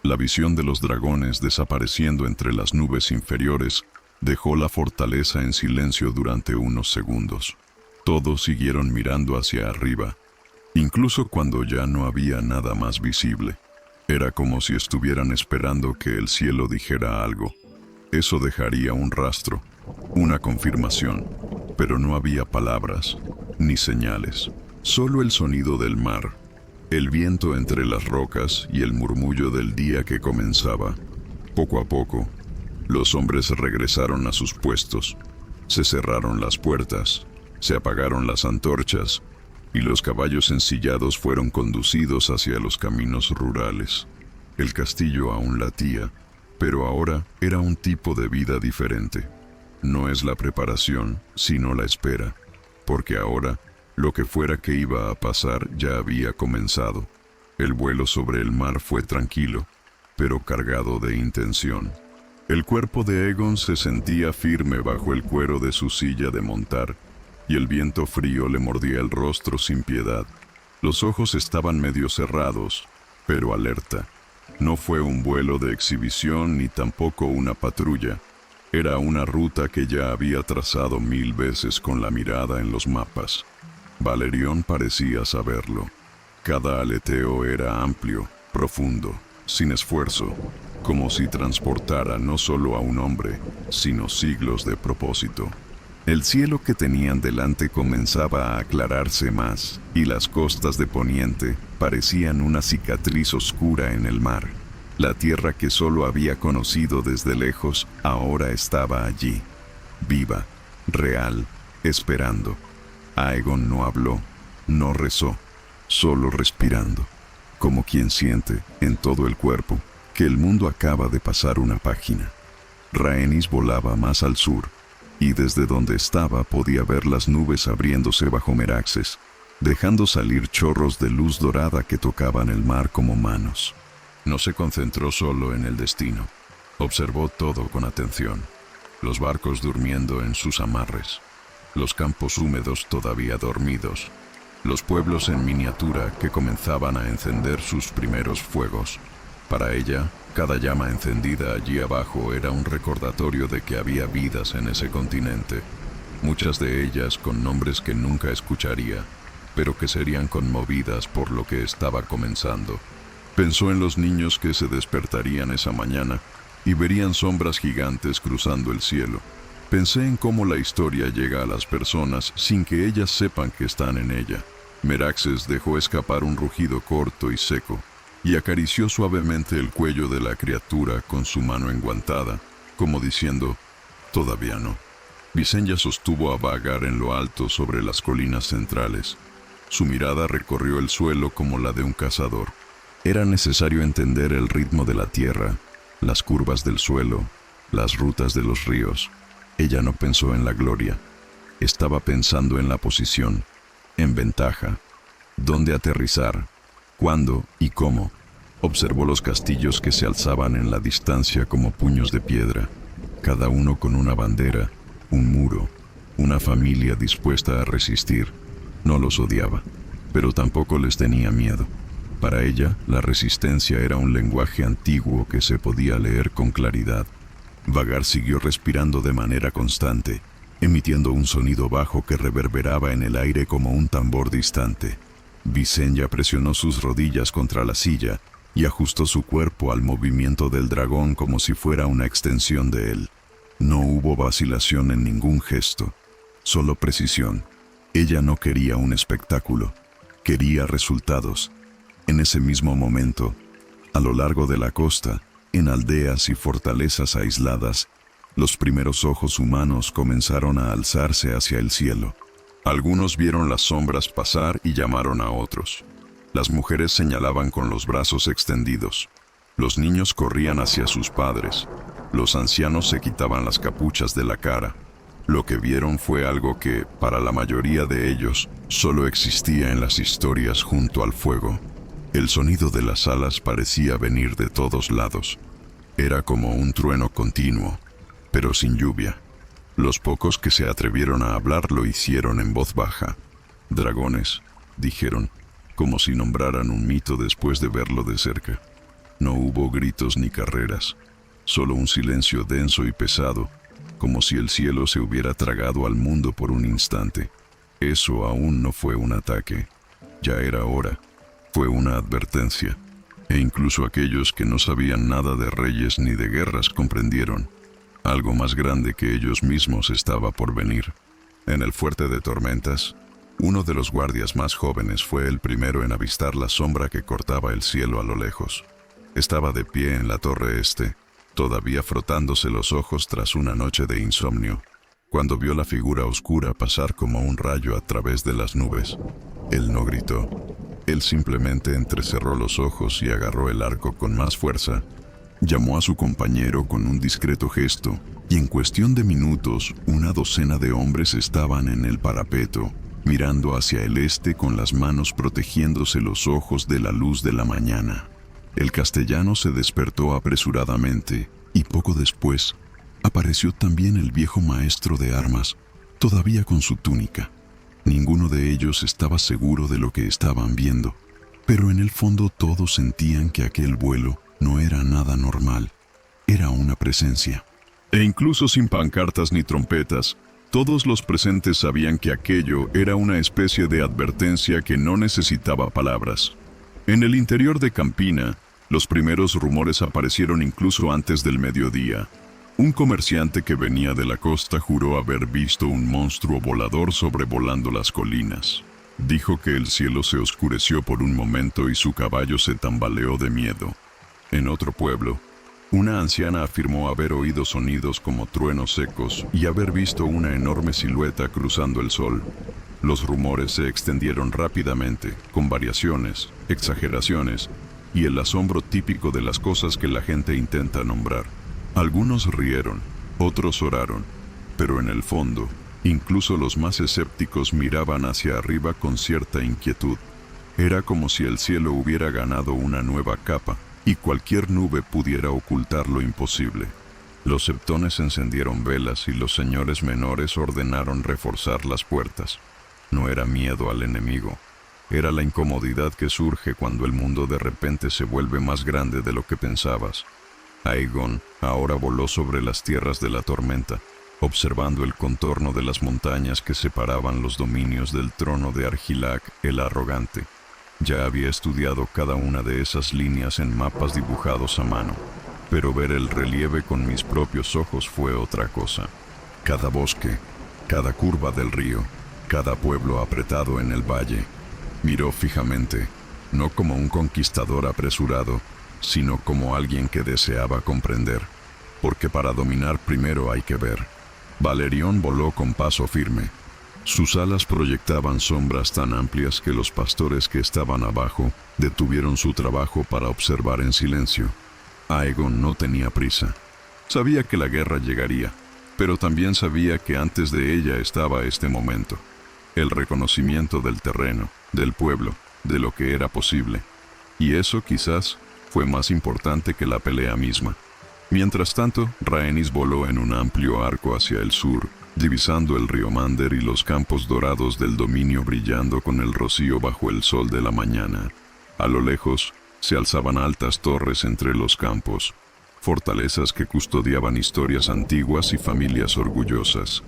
La visión de los dragones desapareciendo entre las nubes inferiores dejó la fortaleza en silencio durante unos segundos. Todos siguieron mirando hacia arriba, incluso cuando ya no había nada más visible. Era como si estuvieran esperando que el cielo dijera algo. Eso dejaría un rastro, una confirmación, pero no había palabras, ni señales, solo el sonido del mar, el viento entre las rocas y el murmullo del día que comenzaba. Poco a poco, los hombres regresaron a sus puestos, se cerraron las puertas, se apagaron las antorchas, y los caballos ensillados fueron conducidos hacia los caminos rurales. El castillo aún latía, pero ahora era un tipo de vida diferente. No es la preparación, sino la espera, porque ahora lo que fuera que iba a pasar ya había comenzado. El vuelo sobre el mar fue tranquilo, pero cargado de intención. El cuerpo de Aegon se sentía firme bajo el cuero de su silla de montar, y el viento frío le mordía el rostro sin piedad. Los ojos estaban medio cerrados, pero alerta. No fue un vuelo de exhibición ni tampoco una patrulla. Era una ruta que ya había trazado 1000 veces con la mirada en los mapas. Valerion parecía saberlo. Cada aleteo era amplio, profundo, sin esfuerzo, como si transportara no solo a un hombre, sino siglos de propósito. El cielo que tenían delante comenzaba a aclararse más, y las costas de Poniente parecían una cicatriz oscura en el mar. La tierra que solo había conocido desde lejos ahora estaba allí, viva, real, esperando. Aegon no habló, no rezó, solo respirando, como quien siente, en todo el cuerpo, que el mundo acaba de pasar una página. Rhaenys volaba más al sur, y desde donde estaba podía ver las nubes abriéndose bajo Meraxes, dejando salir chorros de luz dorada que tocaban el mar como manos. No se concentró solo en el destino, observó todo con atención, los barcos durmiendo en sus amarres, los campos húmedos todavía dormidos, los pueblos en miniatura que comenzaban a encender sus primeros fuegos. Para ella, cada llama encendida allí abajo era un recordatorio de que había vidas en ese continente, muchas de ellas con nombres que nunca escucharía, pero que serían conmovidas por lo que estaba comenzando. Pensó en los niños que se despertarían esa mañana y verían sombras gigantes cruzando el cielo. Pensé en cómo la historia llega a las personas sin que ellas sepan que están en ella. Meraxes dejó escapar un rugido corto y seco, y acarició suavemente el cuello de la criatura con su mano enguantada, como diciendo, «Todavía no». Visenya sostuvo a Vhagar en lo alto sobre las colinas centrales. Su mirada recorrió el suelo como la de un cazador. Era necesario entender el ritmo de la tierra, las curvas del suelo, las rutas de los ríos. Ella no pensó en la gloria. Estaba pensando en la posición, en ventaja, dónde aterrizar, cuándo y cómo. Observó los castillos que se alzaban en la distancia como puños de piedra, cada uno con una bandera, un muro, una familia dispuesta a resistir. No los odiaba, pero tampoco les tenía miedo. Para ella, la resistencia era un lenguaje antiguo que se podía leer con claridad. Vagar siguió respirando de manera constante, emitiendo un sonido bajo que reverberaba en el aire como un tambor distante. Visenya presionó sus rodillas contra la silla y ajustó su cuerpo al movimiento del dragón como si fuera una extensión de él. No hubo vacilación en ningún gesto, solo precisión. Ella no quería un espectáculo, quería resultados. En ese mismo momento, a lo largo de la costa, en aldeas y fortalezas aisladas, los primeros ojos humanos comenzaron a alzarse hacia el cielo. Algunos vieron las sombras pasar y llamaron a otros. Las mujeres señalaban con los brazos extendidos. Los niños corrían hacia sus padres. Los ancianos se quitaban las capuchas de la cara. Lo que vieron fue algo que, para la mayoría de ellos, solo existía en las historias junto al fuego. El sonido de las alas parecía venir de todos lados. Era como un trueno continuo, pero sin lluvia. Los pocos que se atrevieron a hablar lo hicieron en voz baja. Dragones, dijeron, como si nombraran un mito después de verlo de cerca. No hubo gritos ni carreras, solo un silencio denso y pesado, como si el cielo se hubiera tragado al mundo por un instante. Eso aún no fue un ataque, ya era hora. Fue una advertencia, e incluso aquellos que no sabían nada de reyes ni de guerras comprendieron. Algo más grande que ellos mismos estaba por venir. En el fuerte de tormentas, uno de los guardias más jóvenes fue el primero en avistar la sombra que cortaba el cielo a lo lejos. Estaba de pie en la torre este, todavía frotándose los ojos tras una noche de insomnio, cuando vio la figura oscura pasar como un rayo a través de las nubes. Él no gritó. Él simplemente entrecerró los ojos y agarró el arco con más fuerza. Llamó a su compañero con un discreto gesto, y en cuestión de minutos, una docena de hombres estaban en el parapeto, mirando hacia el este con las manos protegiéndose los ojos de la luz de la mañana. El castellano se despertó apresuradamente, y poco después, apareció también el viejo maestro de armas, todavía con su túnica. Ninguno de ellos estaba seguro de lo que estaban viendo, pero en el fondo todos sentían que aquel vuelo no era nada normal, era una presencia. E incluso sin pancartas ni trompetas, todos los presentes sabían que aquello era una especie de advertencia que no necesitaba palabras. En el interior de Campina, los primeros rumores aparecieron incluso antes del mediodía. Un comerciante que venía de la costa juró haber visto un monstruo volador sobrevolando las colinas. Dijo que el cielo se oscureció por un momento y su caballo se tambaleó de miedo. En otro pueblo, una anciana afirmó haber oído sonidos como truenos secos y haber visto una enorme silueta cruzando el sol. Los rumores se extendieron rápidamente, con variaciones, exageraciones y el asombro típico de las cosas que la gente intenta nombrar. Algunos rieron, otros oraron, pero en el fondo, incluso los más escépticos miraban hacia arriba con cierta inquietud. Era como si el cielo hubiera ganado una nueva capa, y cualquier nube pudiera ocultar lo imposible. Los septones encendieron velas y los señores menores ordenaron reforzar las puertas. No era miedo al enemigo, era la incomodidad que surge cuando el mundo de repente se vuelve más grande de lo que pensabas. Aegon ahora voló sobre las tierras de la tormenta, observando el contorno de las montañas que separaban los dominios del trono de Argilac el Arrogante. Ya había estudiado cada una de esas líneas en mapas dibujados a mano, pero ver el relieve con mis propios ojos fue otra cosa. Cada bosque, cada curva del río, cada pueblo apretado en el valle. Miró fijamente, no como un conquistador apresurado, sino como alguien que deseaba comprender, porque para dominar primero hay que ver. Valerión voló con paso firme. Sus alas proyectaban sombras tan amplias que los pastores que estaban abajo detuvieron su trabajo para observar en silencio. Aegon no tenía prisa. Sabía que la guerra llegaría, pero también sabía que antes de ella estaba este momento. El reconocimiento del terreno, del pueblo, de lo que era posible. Y eso quizás fue más importante que la pelea misma. Mientras tanto, Rhaenys voló en un amplio arco hacia el sur, divisando el río Mander y los campos dorados del dominio brillando con el rocío bajo el sol de la mañana. A lo lejos, se alzaban altas torres entre los campos, fortalezas que custodiaban historias antiguas y familias orgullosas.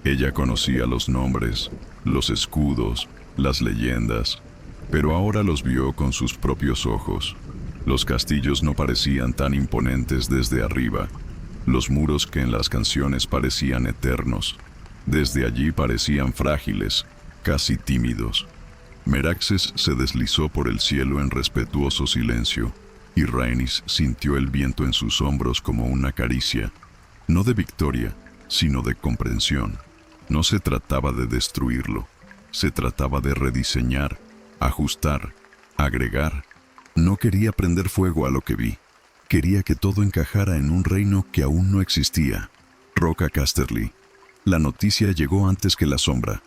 Ella conocía los nombres, los escudos, las leyendas, pero ahora los vio con sus propios ojos. Los castillos no parecían tan imponentes desde arriba. Los muros que en las canciones parecían eternos, desde allí parecían frágiles, casi tímidos. Meraxes se deslizó por el cielo en respetuoso silencio, y Rhaenys sintió el viento en sus hombros como una caricia, no de victoria, sino de comprensión. No se trataba de destruirlo, se trataba de rediseñar, ajustar, agregar. No quería prender fuego a lo que vi. Quería que todo encajara en un reino que aún no existía. Roca Casterly. La noticia llegó antes que la sombra.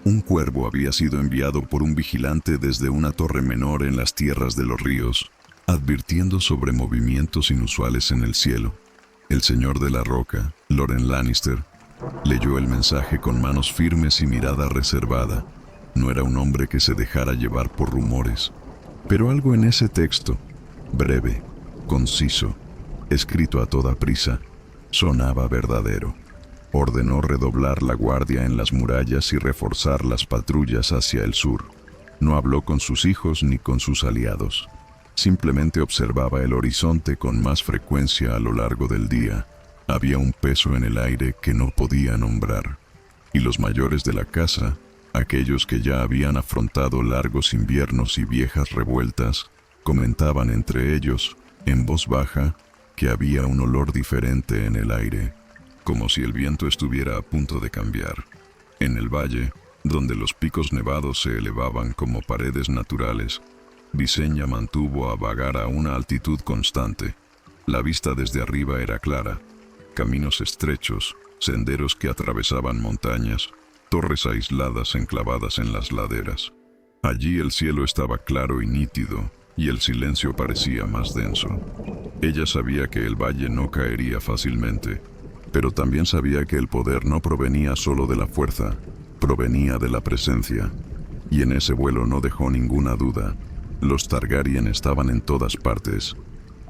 Un cuervo había sido enviado por un vigilante desde una torre menor en las tierras de los ríos, advirtiendo sobre movimientos inusuales en el cielo. El señor de la roca, Loren Lannister, leyó el mensaje con manos firmes y mirada reservada. No era un hombre que se dejara llevar por rumores, pero algo en ese texto, breve, conciso, escrito a toda prisa, sonaba verdadero. Ordenó redoblar la guardia en las murallas y reforzar las patrullas hacia el sur. No habló con sus hijos ni con sus aliados. Simplemente observaba el horizonte con más frecuencia a lo largo del día. Había un peso en el aire que no podía nombrar. Y los mayores de la casa, aquellos que ya habían afrontado largos inviernos y viejas revueltas, comentaban entre ellos, en voz baja, que había un olor diferente en el aire, como si el viento estuviera a punto de cambiar. En el valle, donde los picos nevados se elevaban como paredes naturales, Visenya mantuvo a vagar a una altitud constante. La vista desde arriba era clara, caminos estrechos, senderos que atravesaban montañas, torres aisladas enclavadas en las laderas. Allí el cielo estaba claro y nítido, y el silencio parecía más denso. Ella sabía que el valle no caería fácilmente, pero también sabía que el poder no provenía solo de la fuerza, provenía de la presencia. Y en ese vuelo no dejó ninguna duda. Los Targaryen estaban en todas partes.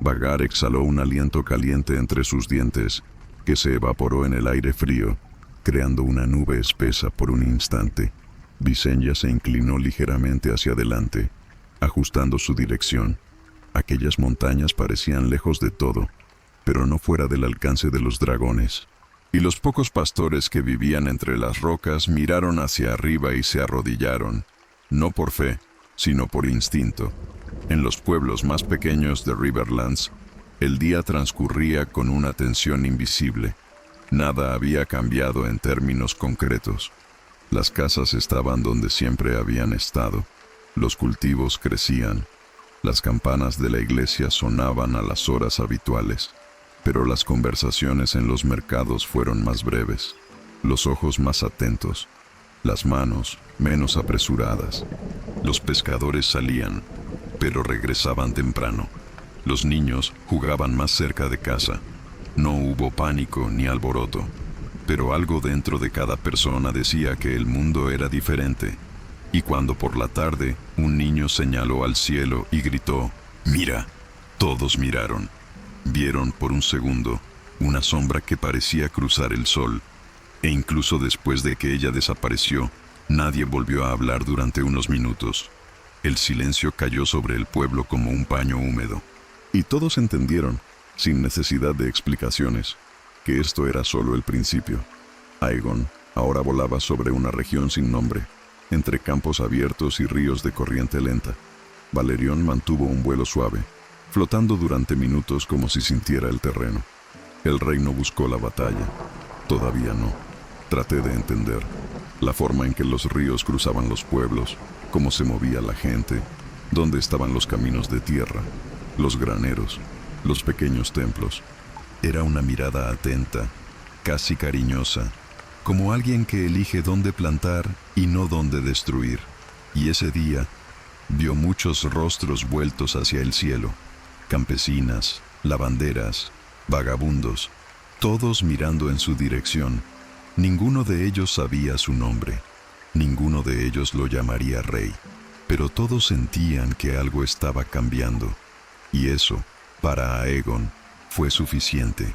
Vhagar exhaló un aliento caliente entre sus dientes, que se evaporó en el aire frío, creando una nube espesa por un instante. Visenya se inclinó ligeramente hacia adelante, ajustando su dirección. Aquellas montañas parecían lejos de todo, pero no fuera del alcance de los dragones. Y los pocos pastores que vivían entre las rocas miraron hacia arriba y se arrodillaron, no por fe, sino por instinto. En los pueblos más pequeños de Riverlands, el día transcurría con una tensión invisible. Nada había cambiado en términos concretos. Las casas estaban donde siempre habían estado. Los cultivos crecían. Las campanas de la iglesia sonaban a las horas habituales. Pero las conversaciones en los mercados fueron más breves, los ojos más atentos, las manos menos apresuradas. Los pescadores salían, pero regresaban temprano. Los niños jugaban más cerca de casa. No hubo pánico ni alboroto, pero algo dentro de cada persona decía que el mundo era diferente. Y cuando por la tarde un niño señaló al cielo y gritó, «¡Mira!», todos miraron. Vieron por un segundo una sombra que parecía cruzar el sol, e incluso después de que ella desapareció, nadie volvió a hablar durante unos minutos. El silencio cayó sobre el pueblo como un paño húmedo, y todos entendieron, sin necesidad de explicaciones, que esto era solo el principio. Aegon ahora volaba sobre una región sin nombre, entre campos abiertos y ríos de corriente lenta. Valerion mantuvo un vuelo suave, flotando durante minutos como si sintiera el terreno. El reino buscó la batalla. Todavía no. Traté de entender la forma en que los ríos cruzaban los pueblos, cómo se movía la gente, dónde estaban los caminos de tierra, los graneros, los pequeños templos. Era una mirada atenta, casi cariñosa, como alguien que elige dónde plantar y no dónde destruir. Y ese día vio muchos rostros vueltos hacia el cielo, campesinas, lavanderas, vagabundos, todos mirando en su dirección. Ninguno de ellos sabía su nombre, ninguno de ellos lo llamaría rey, pero todos sentían que algo estaba cambiando. Y eso, para Aegon, fue suficiente,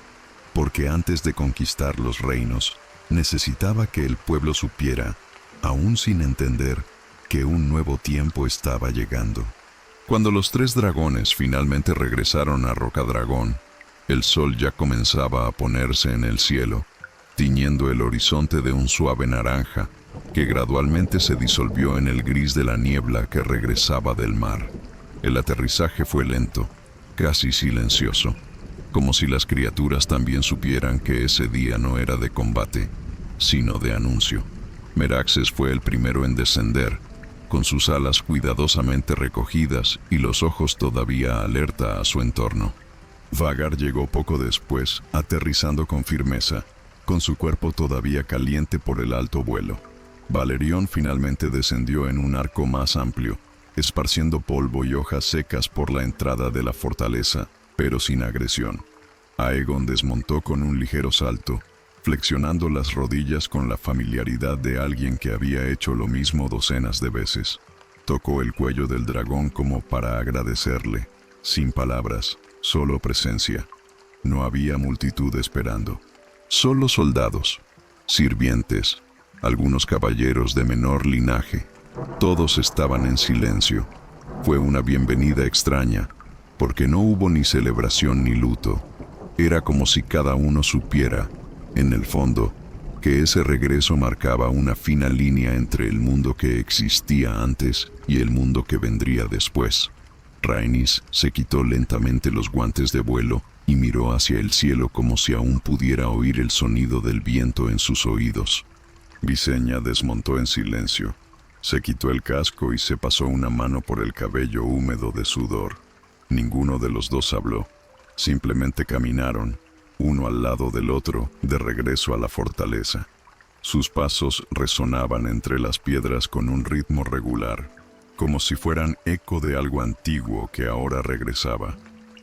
porque antes de conquistar los reinos, necesitaba que el pueblo supiera, aún sin entender, que un nuevo tiempo estaba llegando. Cuando los 3 dragones finalmente regresaron a Rocadragón, el sol ya comenzaba a ponerse en el cielo, tiñendo el horizonte de un suave naranja, que gradualmente se disolvió en el gris de la niebla que regresaba del mar. El aterrizaje fue lento, casi silencioso, como si las criaturas también supieran que ese día no era de combate, sino de anuncio. Meraxes fue el primero en descender, con sus alas cuidadosamente recogidas y los ojos todavía alerta a su entorno. Vhagar llegó poco después, aterrizando con firmeza, con su cuerpo todavía caliente por el alto vuelo. Valerión finalmente descendió en un arco más amplio, esparciendo polvo y hojas secas por la entrada de la fortaleza, pero sin agresión. Aegon desmontó con un ligero salto, flexionando las rodillas con la familiaridad de alguien que había hecho lo mismo docenas de veces. Tocó el cuello del dragón como para agradecerle, sin palabras, solo presencia. No había multitud esperando. Solo soldados, sirvientes, algunos caballeros de menor linaje. Todos estaban en silencio. Fue una bienvenida extraña, porque no hubo ni celebración ni luto. Era como si cada uno supiera, en el fondo, que ese regreso marcaba una fina línea entre el mundo que existía antes y el mundo que vendría después. Rhaenys se quitó lentamente los guantes de vuelo y miró hacia el cielo como si aún pudiera oír el sonido del viento en sus oídos. Visenya desmontó en silencio. Se quitó el casco y se pasó una mano por el cabello húmedo de sudor. Ninguno de los dos habló. Simplemente caminaron, uno al lado del otro, de regreso a la fortaleza. Sus pasos resonaban entre las piedras con un ritmo regular, como si fueran eco de algo antiguo que ahora regresaba.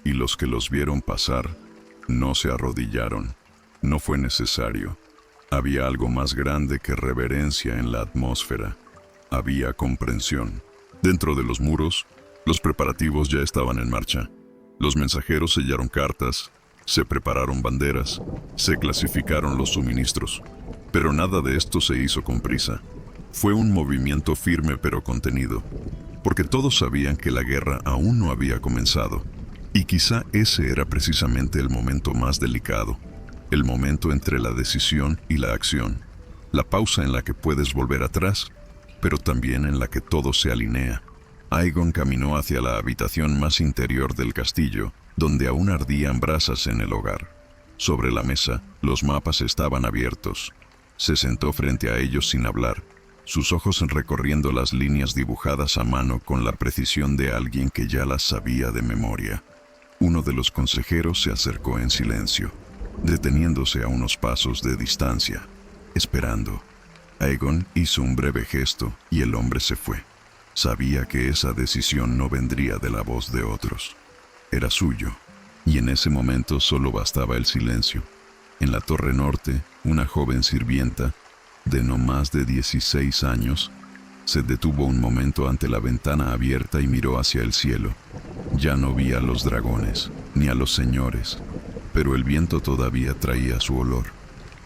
Y los que los vieron pasar no se arrodillaron. No fue necesario. Había algo más grande que reverencia en la atmósfera. Había comprensión. Dentro de los muros, los preparativos ya estaban en marcha. Los mensajeros sellaron cartas, se prepararon banderas, se clasificaron los suministros. Pero nada de esto se hizo con prisa. Fue un movimiento firme pero contenido, porque todos sabían que la guerra aún no había comenzado. Y quizá ese era precisamente el momento más delicado, el momento entre la decisión y la acción, la pausa en la que puedes volver atrás, pero también en la que todo se alinea. Aegon caminó hacia la habitación más interior del castillo, donde aún ardían brasas en el hogar. Sobre la mesa, los mapas estaban abiertos. Se sentó frente a ellos sin hablar, sus ojos recorriendo las líneas dibujadas a mano con la precisión de alguien que ya las sabía de memoria. Uno de los consejeros se acercó en silencio, deteniéndose a unos pasos de distancia, esperando. Aegon hizo un breve gesto y el hombre se fue. Sabía que esa decisión no vendría de la voz de otros. Era suyo, y en ese momento solo bastaba el silencio. En la torre norte, una joven sirvienta, de no más de 16 años, se detuvo un momento ante la ventana abierta y miró hacia el cielo. Ya no vi a los dragones, ni a los señores, pero el viento todavía traía su olor.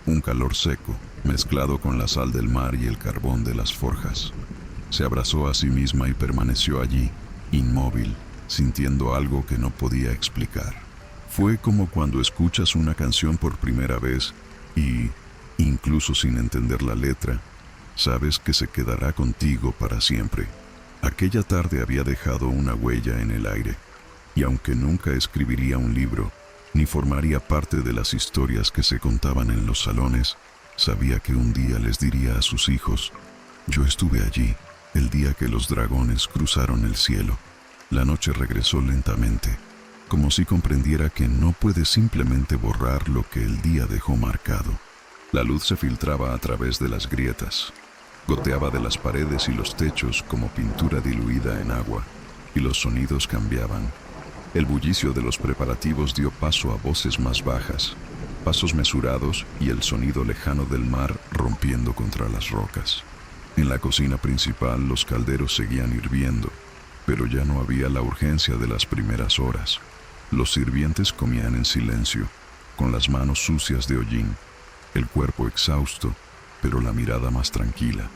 Un calor seco, mezclado con la sal del mar y el carbón de las forjas. Se abrazó a sí misma y permaneció allí, inmóvil, sintiendo algo que no podía explicar. Fue como cuando escuchas una canción por primera vez y, incluso sin entender la letra, sabes que se quedará contigo para siempre. Aquella tarde había dejado una huella en el aire, y aunque nunca escribiría un libro, ni formaría parte de las historias que se contaban en los salones, Sabía que un día les diría a sus hijos: yo estuve allí, el día que los dragones cruzaron el cielo. La noche regresó lentamente, como si comprendiera que no puede simplemente borrar lo que el día dejó marcado. La luz se filtraba a través de las grietas, goteaba de las paredes y los techos como pintura diluida en agua, y los sonidos cambiaban. El bullicio de los preparativos dio paso a voces más bajas, pasos mesurados y el sonido lejano del mar rompiendo contra las rocas. En la cocina principal los calderos seguían hirviendo, pero ya no había la urgencia de las primeras horas. Los sirvientes comían en silencio, con las manos sucias de hollín, el cuerpo exhausto, pero la mirada más tranquila.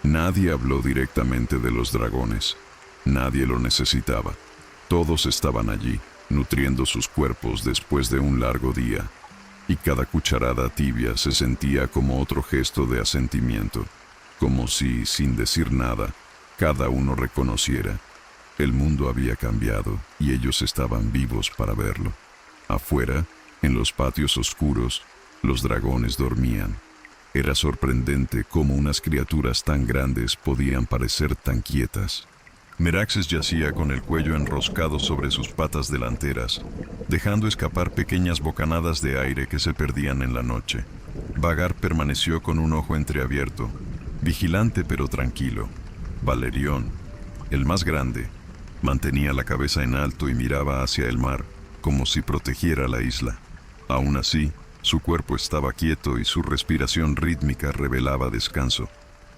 Nadie habló directamente de los dragones. Nadie lo necesitaba. Todos estaban allí, nutriendo sus cuerpos después de un largo día, y cada cucharada tibia se sentía como otro gesto de asentimiento, como si, sin decir nada, cada uno reconociera: el mundo había cambiado y ellos estaban vivos para verlo. Afuera, en los patios oscuros, los dragones dormían. Era sorprendente cómo unas criaturas tan grandes podían parecer tan quietas. Meraxes yacía con el cuello enroscado sobre sus patas delanteras, dejando escapar pequeñas bocanadas de aire que se perdían en la noche. Vagar permaneció con un ojo entreabierto, vigilante pero tranquilo. Valerión, el más grande, mantenía la cabeza en alto y miraba hacia el mar, como si protegiera la isla. Aún así, su cuerpo estaba quieto y su respiración rítmica revelaba descanso.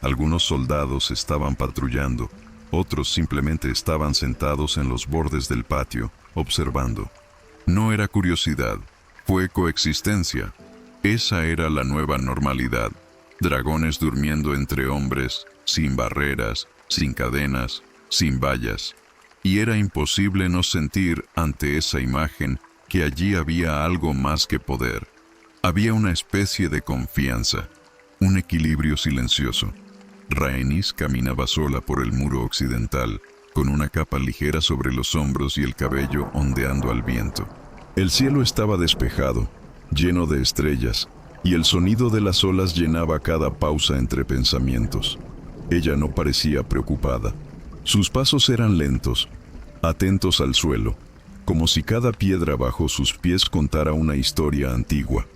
Algunos soldados estaban patrullando, otros simplemente estaban sentados en los bordes del patio, observando. No era curiosidad, fue coexistencia. Esa era la nueva normalidad. Dragones durmiendo entre hombres, sin barreras, sin cadenas, sin vallas. Y era imposible no sentir ante esa imagen que allí había algo más que poder. Había una especie de confianza, un equilibrio silencioso. Rhaenys caminaba sola por el muro occidental, con una capa ligera sobre los hombros y el cabello ondeando al viento. El cielo estaba despejado, lleno de estrellas, y el sonido de las olas llenaba cada pausa entre pensamientos. Ella no parecía preocupada. Sus pasos eran lentos, atentos al suelo, como si cada piedra bajo sus pies contara una historia antigua.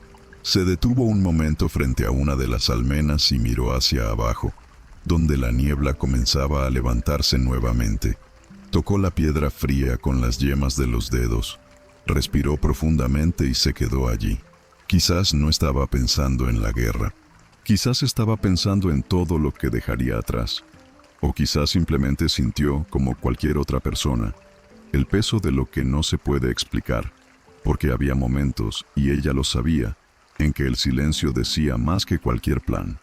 Se detuvo un momento frente a una de las almenas y miró hacia abajo, donde la niebla comenzaba a levantarse nuevamente. Tocó la piedra fría con las yemas de los dedos, respiró profundamente y se quedó allí. Quizás no estaba pensando en la guerra, quizás estaba pensando en todo lo que dejaría atrás, o quizás simplemente sintió, como cualquier otra persona, el peso de lo que no se puede explicar, porque había momentos, y ella lo sabía, en que el silencio decía más que cualquier plan.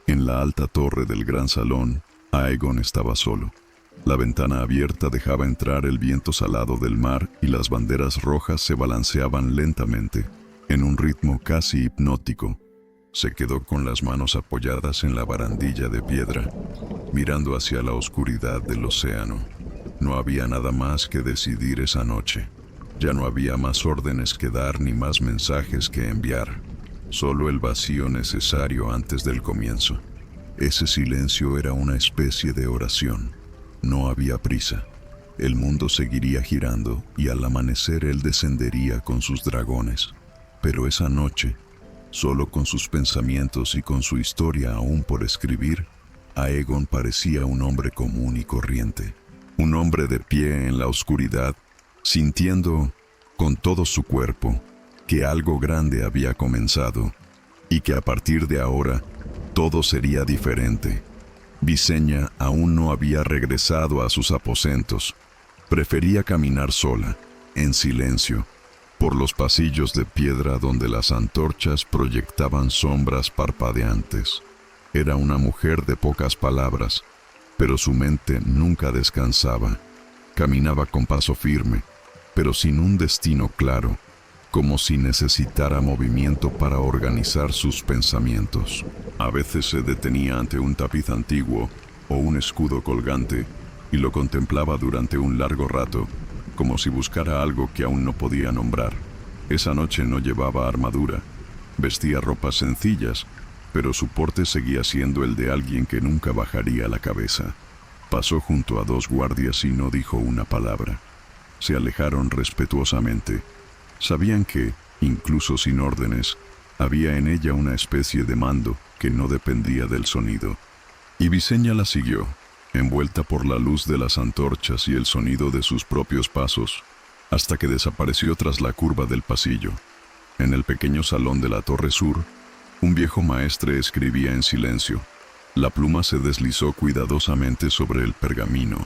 En la alta torre del gran salón, Aegon estaba solo. La ventana abierta dejaba entrar el viento salado del mar y las banderas rojas se balanceaban lentamente, en un ritmo casi hipnótico. Se quedó con las manos apoyadas en la barandilla de piedra, mirando hacia la oscuridad del océano. No había nada más que decidir esa noche. Ya no había más órdenes que dar ni más mensajes que enviar. Solo el vacío necesario antes del comienzo. Ese silencio era una especie de oración. No había prisa. El mundo seguiría girando y al amanecer él descendería con sus dragones. Pero esa noche, solo con sus pensamientos y con su historia aún por escribir, Aegon parecía un hombre común y corriente. Un hombre de pie en la oscuridad, sintiendo con todo su cuerpo que algo grande había comenzado y que a partir de ahora todo sería diferente. Visenya aún no había regresado a sus aposentos. Prefería caminar sola, en silencio, por los pasillos de piedra donde las antorchas proyectaban sombras parpadeantes. Era una mujer de pocas palabras, pero su mente nunca descansaba. Caminaba con paso firme, pero sin un destino claro, como si necesitara movimiento para organizar sus pensamientos. A veces se detenía ante un tapiz antiguo o un escudo colgante y lo contemplaba durante un largo rato, como si buscara algo que aún no podía nombrar. Esa noche no llevaba armadura, vestía ropas sencillas, pero su porte seguía siendo el de alguien que nunca bajaría la cabeza. Pasó junto a 2 guardias y no dijo una palabra. Se alejaron respetuosamente. Sabían que, incluso sin órdenes, había en ella una especie de mando que no dependía del sonido. Y Viseña la siguió, envuelta por la luz de las antorchas y el sonido de sus propios pasos, hasta que desapareció tras la curva del pasillo. En el pequeño salón de la torre sur, un viejo maestre escribía en silencio. La pluma se deslizó cuidadosamente sobre el pergamino,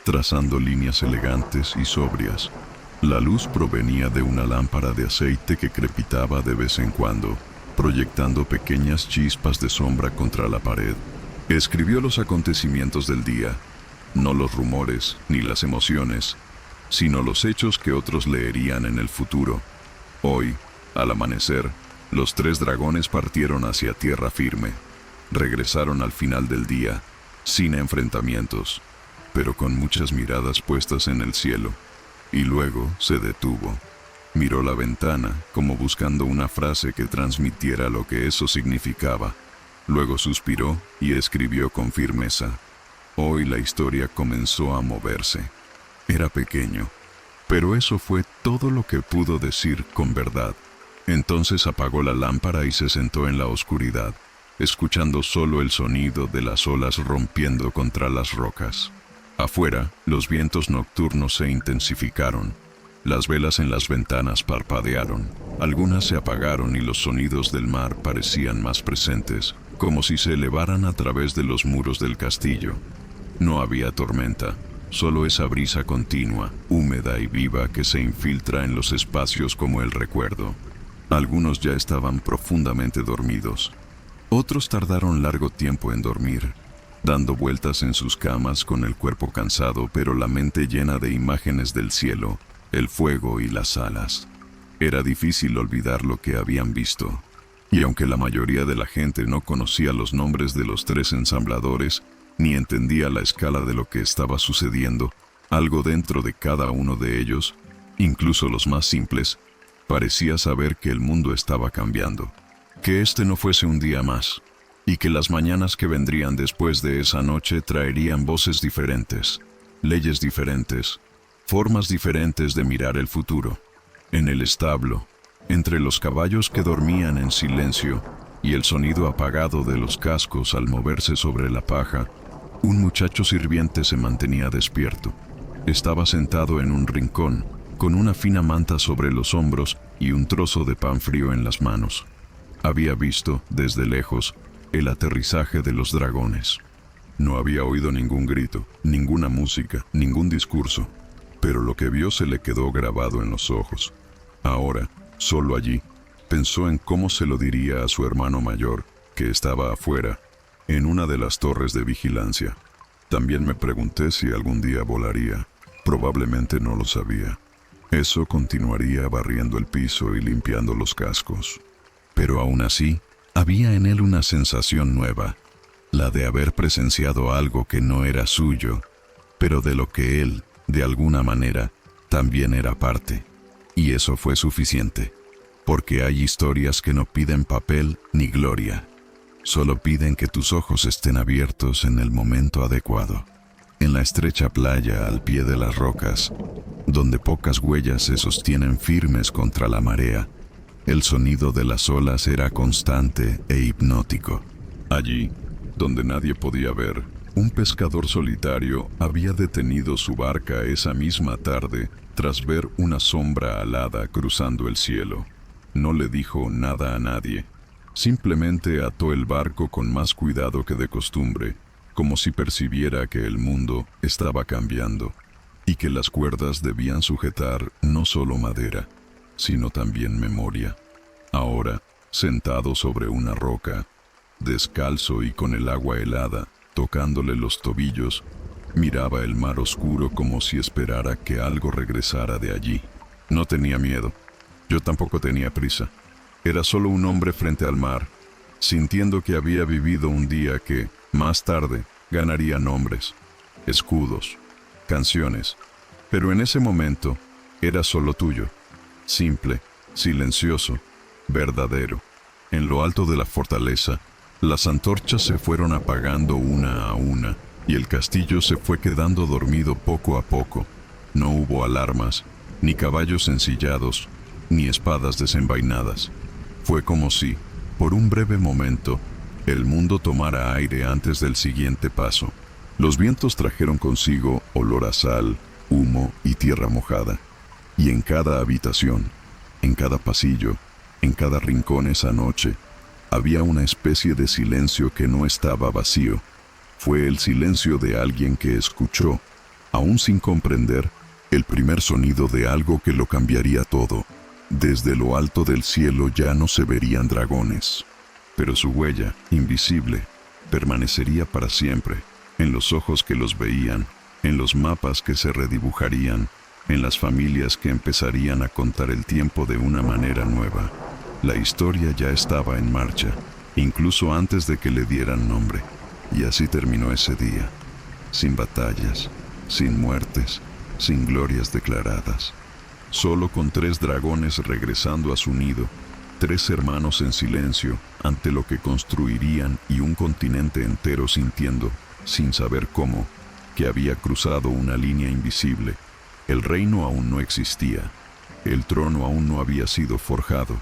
trazando líneas elegantes y sobrias. La luz provenía de una lámpara de aceite que crepitaba de vez en cuando, proyectando pequeñas chispas de sombra contra la pared. Escribió los acontecimientos del día, no los rumores ni las emociones, sino los hechos que otros leerían en el futuro. Hoy, al amanecer, los 3 dragones partieron hacia tierra firme. Regresaron al final del día, sin enfrentamientos, pero con muchas miradas puestas en el cielo. Y luego se detuvo. Miró la ventana, como buscando una frase que transmitiera lo que eso significaba. Luego suspiró y escribió con firmeza. Hoy la historia comenzó a moverse. Era pequeño, pero eso fue todo lo que pudo decir con verdad. Entonces apagó la lámpara y se sentó en la oscuridad, escuchando solo el sonido de las olas rompiendo contra las rocas. Afuera, los vientos nocturnos se intensificaron. Las velas en las ventanas parpadearon. Algunas se apagaron y los sonidos del mar parecían más presentes, como si se elevaran a través de los muros del castillo. No había tormenta, solo esa brisa continua, húmeda y viva que se infiltra en los espacios como el recuerdo. Algunos ya estaban profundamente dormidos. Otros tardaron largo tiempo en dormir, dando vueltas en sus camas con el cuerpo cansado pero la mente llena de imágenes del cielo, el fuego y las alas. Era difícil olvidar lo que habían visto. Y aunque la mayoría de la gente no conocía los nombres de los 3 ensambladores, ni entendía la escala de lo que estaba sucediendo, algo dentro de cada uno de ellos, incluso los más simples, parecía saber que el mundo estaba cambiando. Que este no fuese un día más, y que las mañanas que vendrían después de esa noche traerían voces diferentes, leyes diferentes, formas diferentes de mirar el futuro. En el establo, entre los caballos que dormían en silencio y el sonido apagado de los cascos al moverse sobre la paja, un muchacho sirviente se mantenía despierto. Estaba sentado en un rincón, con una fina manta sobre los hombros y un trozo de pan frío en las manos. Había visto, desde lejos, el aterrizaje de los dragones. No había oído ningún grito, ninguna música, ningún discurso, pero lo que vio se le quedó grabado en los ojos. Ahora, solo allí, pensó en cómo se lo diría a su hermano mayor, que estaba afuera, en una de las torres de vigilancia. También me pregunté si algún día volaría. Probablemente no lo sabía. Eso continuaría barriendo el piso y limpiando los cascos. Pero aún así, había en él una sensación nueva, la de haber presenciado algo que no era suyo, pero de lo que él, de alguna manera, también era parte. Y eso fue suficiente, porque hay historias que no piden papel ni gloria, solo piden que tus ojos estén abiertos en el momento adecuado. En la estrecha playa al pie de las rocas, donde pocas huellas se sostienen firmes contra la marea, el sonido de las olas era constante e hipnótico. Allí, donde nadie podía ver, un pescador solitario había detenido su barca esa misma tarde tras ver una sombra alada cruzando el cielo. No le dijo nada a nadie. Simplemente ató el barco con más cuidado que de costumbre, como si percibiera que el mundo estaba cambiando y que las cuerdas debían sujetar no solo madera, sino también memoria. Ahora, sentado sobre una roca, descalzo y con el agua helada tocándole los tobillos, miraba el mar oscuro como si esperara que algo regresara de allí. No tenía miedo. Yo tampoco tenía prisa. Era solo un hombre frente al mar, sintiendo que había vivido un día que, más tarde, ganaría nombres, escudos, canciones. Pero en ese momento, era solo tuyo, simple, silencioso, verdadero. En lo alto de la fortaleza, Las antorchas se fueron apagando una a una y el castillo se fue quedando dormido poco a poco. No hubo alarmas, ni caballos ensillados, ni espadas desenvainadas. Fue como si, por un breve momento, el mundo tomara aire antes del siguiente paso. Los vientos trajeron consigo olor a sal, humo y tierra mojada. Y en cada habitación, en cada pasillo, en cada rincón esa noche, había una especie de silencio que no estaba vacío. Fue el silencio de alguien que escuchó, aún sin comprender, el primer sonido de algo que lo cambiaría todo. Desde lo alto del cielo ya no se verían dragones, pero su huella, invisible, permanecería para siempre, en los ojos que los veían, en los mapas que se redibujarían, en las familias que empezarían a contar el tiempo de una manera nueva. La historia ya estaba en marcha, incluso antes de que le dieran nombre, y así terminó ese día, sin batallas, sin muertes, sin glorias declaradas, solo con 3 dragones regresando a su nido, 3 hermanos en silencio ante lo que construirían y un continente entero sintiendo, sin saber cómo, que había cruzado una línea invisible. El reino aún no existía, el trono aún no había sido forjado,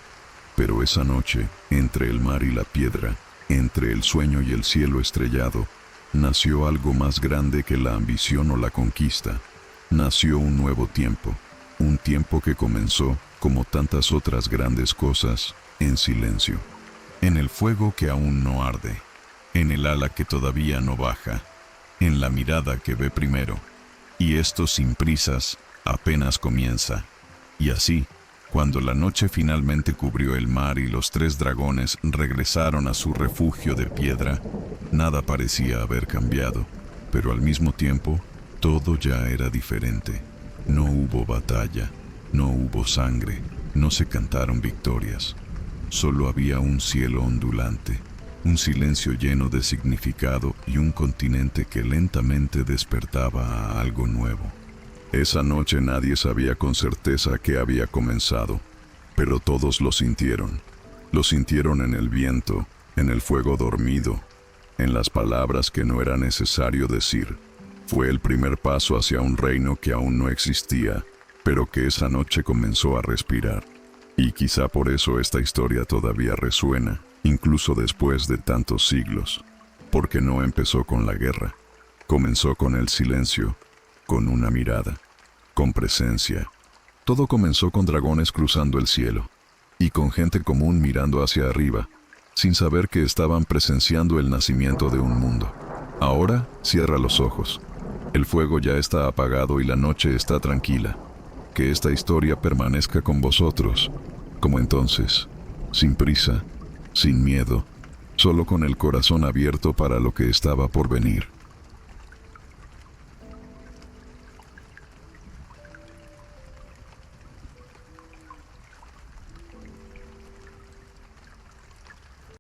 pero esa noche, entre el mar y la piedra, entre el sueño y el cielo estrellado, nació algo más grande que la ambición o la conquista. Nació un nuevo tiempo, un tiempo que comenzó, como tantas otras grandes cosas, en silencio. En el fuego que aún no arde, en el ala que todavía no baja, en la mirada que ve primero. Y esto sin prisas, apenas comienza. Y así, cuando la noche finalmente cubrió el mar y los 3 dragones regresaron a su refugio de piedra, nada parecía haber cambiado, pero al mismo tiempo, todo ya era diferente. No hubo batalla, no hubo sangre, no se cantaron victorias. Solo había un cielo ondulante, un silencio lleno de significado y un continente que lentamente despertaba a algo nuevo. Esa noche nadie sabía con certeza qué había comenzado, pero todos lo sintieron. Lo sintieron en el viento, en el fuego dormido, en las palabras que no era necesario decir. Fue el primer paso hacia un reino que aún no existía, pero que esa noche comenzó a respirar. Y quizá por eso esta historia todavía resuena, incluso después de tantos siglos, porque no empezó con la guerra, comenzó con el silencio, con una mirada, con presencia. Todo comenzó con dragones cruzando el cielo, y con gente común mirando hacia arriba, sin saber que estaban presenciando el nacimiento de un mundo. Ahora, cierra los ojos. El fuego ya está apagado y la noche está tranquila. Que esta historia permanezca con vosotros, como entonces, sin prisa, sin miedo, solo con el corazón abierto para lo que estaba por venir.